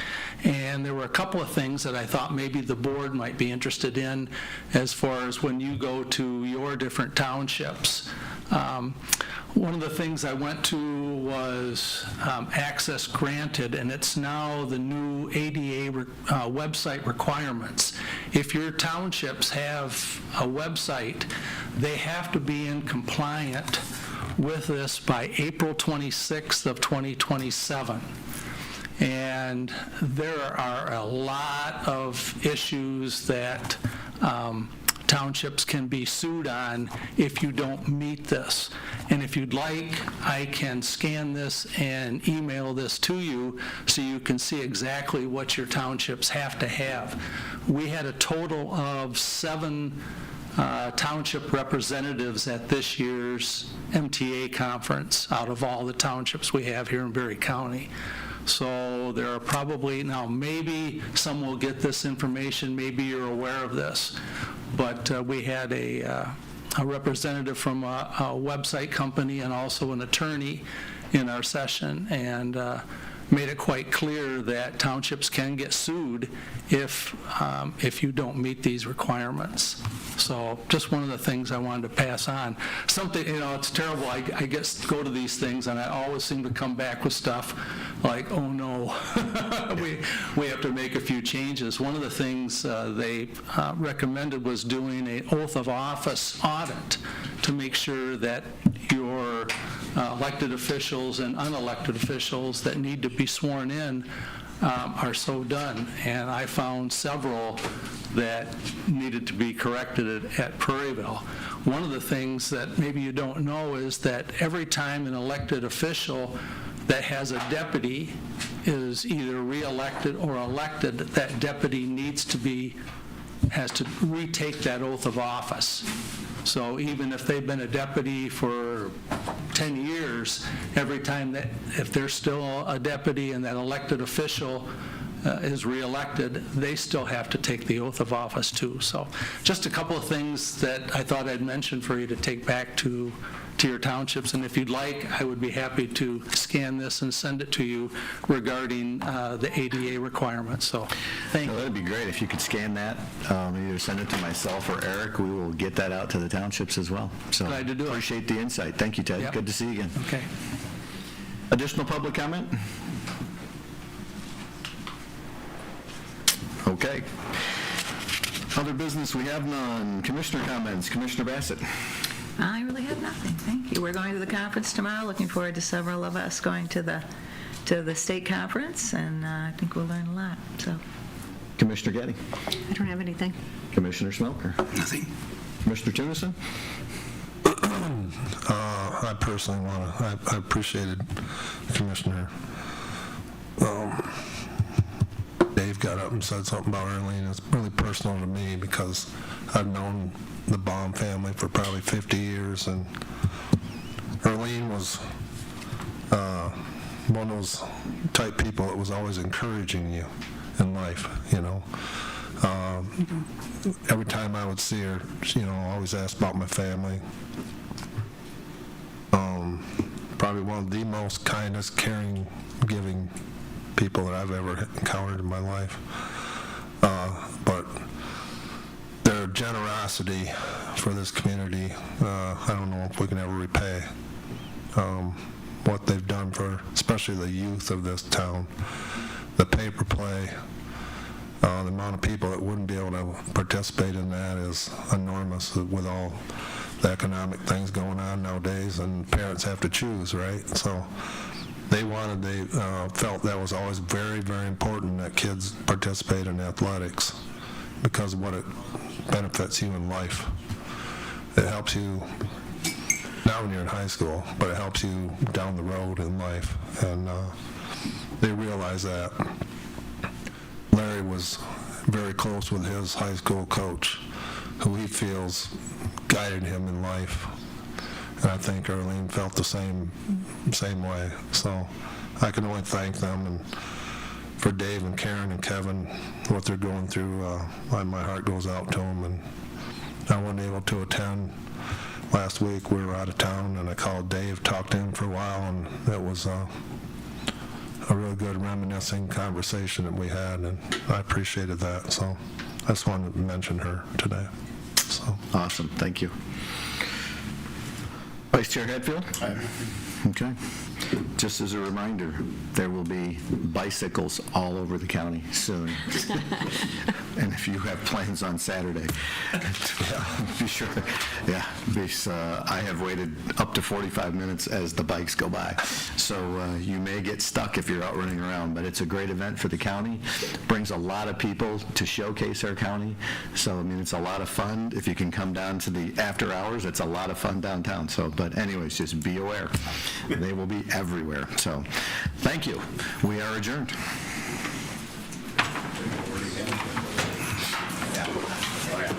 and there were a couple of things that I thought maybe the board might be interested in as far as when you go to your different townships. One of the things I went to was Access Granted, and it's now the new ADA website requirements. If your townships have a website, they have to be in compliant with this by April 26th of 2027. And there are a lot of issues that townships can be sued on if you don't meet this. And if you'd like, I can scan this and email this to you so you can see exactly what your townships have to have. We had a total of 7 township representatives at this year's MTA conference out of all the townships we have here in Berry County. So there are probably, now maybe some will get this information, maybe you're aware of this, but we had a representative from a website company and also an attorney in our session, and made it quite clear that townships can get sued if you don't meet these requirements. So just one of the things I wanted to pass on. Something, you know, it's terrible. I guess go to these things and I always seem to come back with stuff like, oh no, we have to make a few changes. One of the things they recommended was doing an oath of office audit to make sure that your elected officials and unelected officials that need to be sworn in are so done. And I found several that needed to be corrected at Prairieville. One of the things that maybe you don't know is that every time an elected official that has a deputy is either re-elected or elected, that deputy has to retake that oath of office. So even if they've been a deputy for 10 years, every time that, if they're still a deputy and that elected official is reelected, they still have to take the oath of office too. So just a couple of things that I thought I'd mention for you to take back to your townships, and if you'd like, I would be happy to scan this and send it to you regarding the ADA requirements. So thank you. That'd be great if you could scan that, either send it to myself or Eric. We will get that out to the townships as well. So Glad to do it. appreciate the insight. Thank you, Ted. Yep. Good to see you again. Okay. Additional public comment? Okay. Other business, we have none. Commissioner comments. Commissioner Bassett. I really have nothing, thank you. We're going to the conference tomorrow, looking forward to several of us going to the state conference, and I think we'll learn a lot, so. Commissioner Getty. I don't have anything. Commissioner Smelker. Nothing. Commissioner Tunison. I personally want to, I appreciated Commissioner Dave got up and said something about Earlene. It's really personal to me because I've known the Baum family for probably 50 years, and Earlene was one of those type people that was always encouraging you in life, you know. Every time I would see her, you know, always ask about my family. Probably one of the most kindest, caring, giving people that I've ever encountered in my life. But their generosity for this community, I don't know if we can ever repay what they've done for especially the youth of this town. The paper play, The amount of people that wouldn't be able to participate in that is enormous with all the economic things going on nowadays, and parents have to choose, right? So they felt that was always very, very important that kids participate in athletics because of what it benefits you in life. It helps you not when you're in high school, but it helps you down the road in life, and they realize that. Larry was very close with his high school coach, who he feels guided him in life. And I think Arlene felt the same way. So I can only thank them, and for Dave and Karen and Kevin, what they're going through, my heart goes out to them. And I wasn't able to attend last week. We were out of town, and I called Dave, talked to him for a while, and it was a really good reminiscing conversation that we had, and I appreciated that. So I just wanted to mention her today. So Awesome, thank you. Vice Chair Hatfield? Okay. Just as a reminder, there will be bicycles all over the county soon. And if you have plans on Saturday, be sure, because I have waited up to 45 minutes as the bikes go by. So you may get stuck if you're out running around, but it's a great event for the county. Brings a lot of people to showcase our county. So, I mean, it's a lot of fun. If you can come down to the after hours, it's a lot of fun downtown. So, but anyways, just be aware. They will be everywhere. So, thank you. We are adjourned.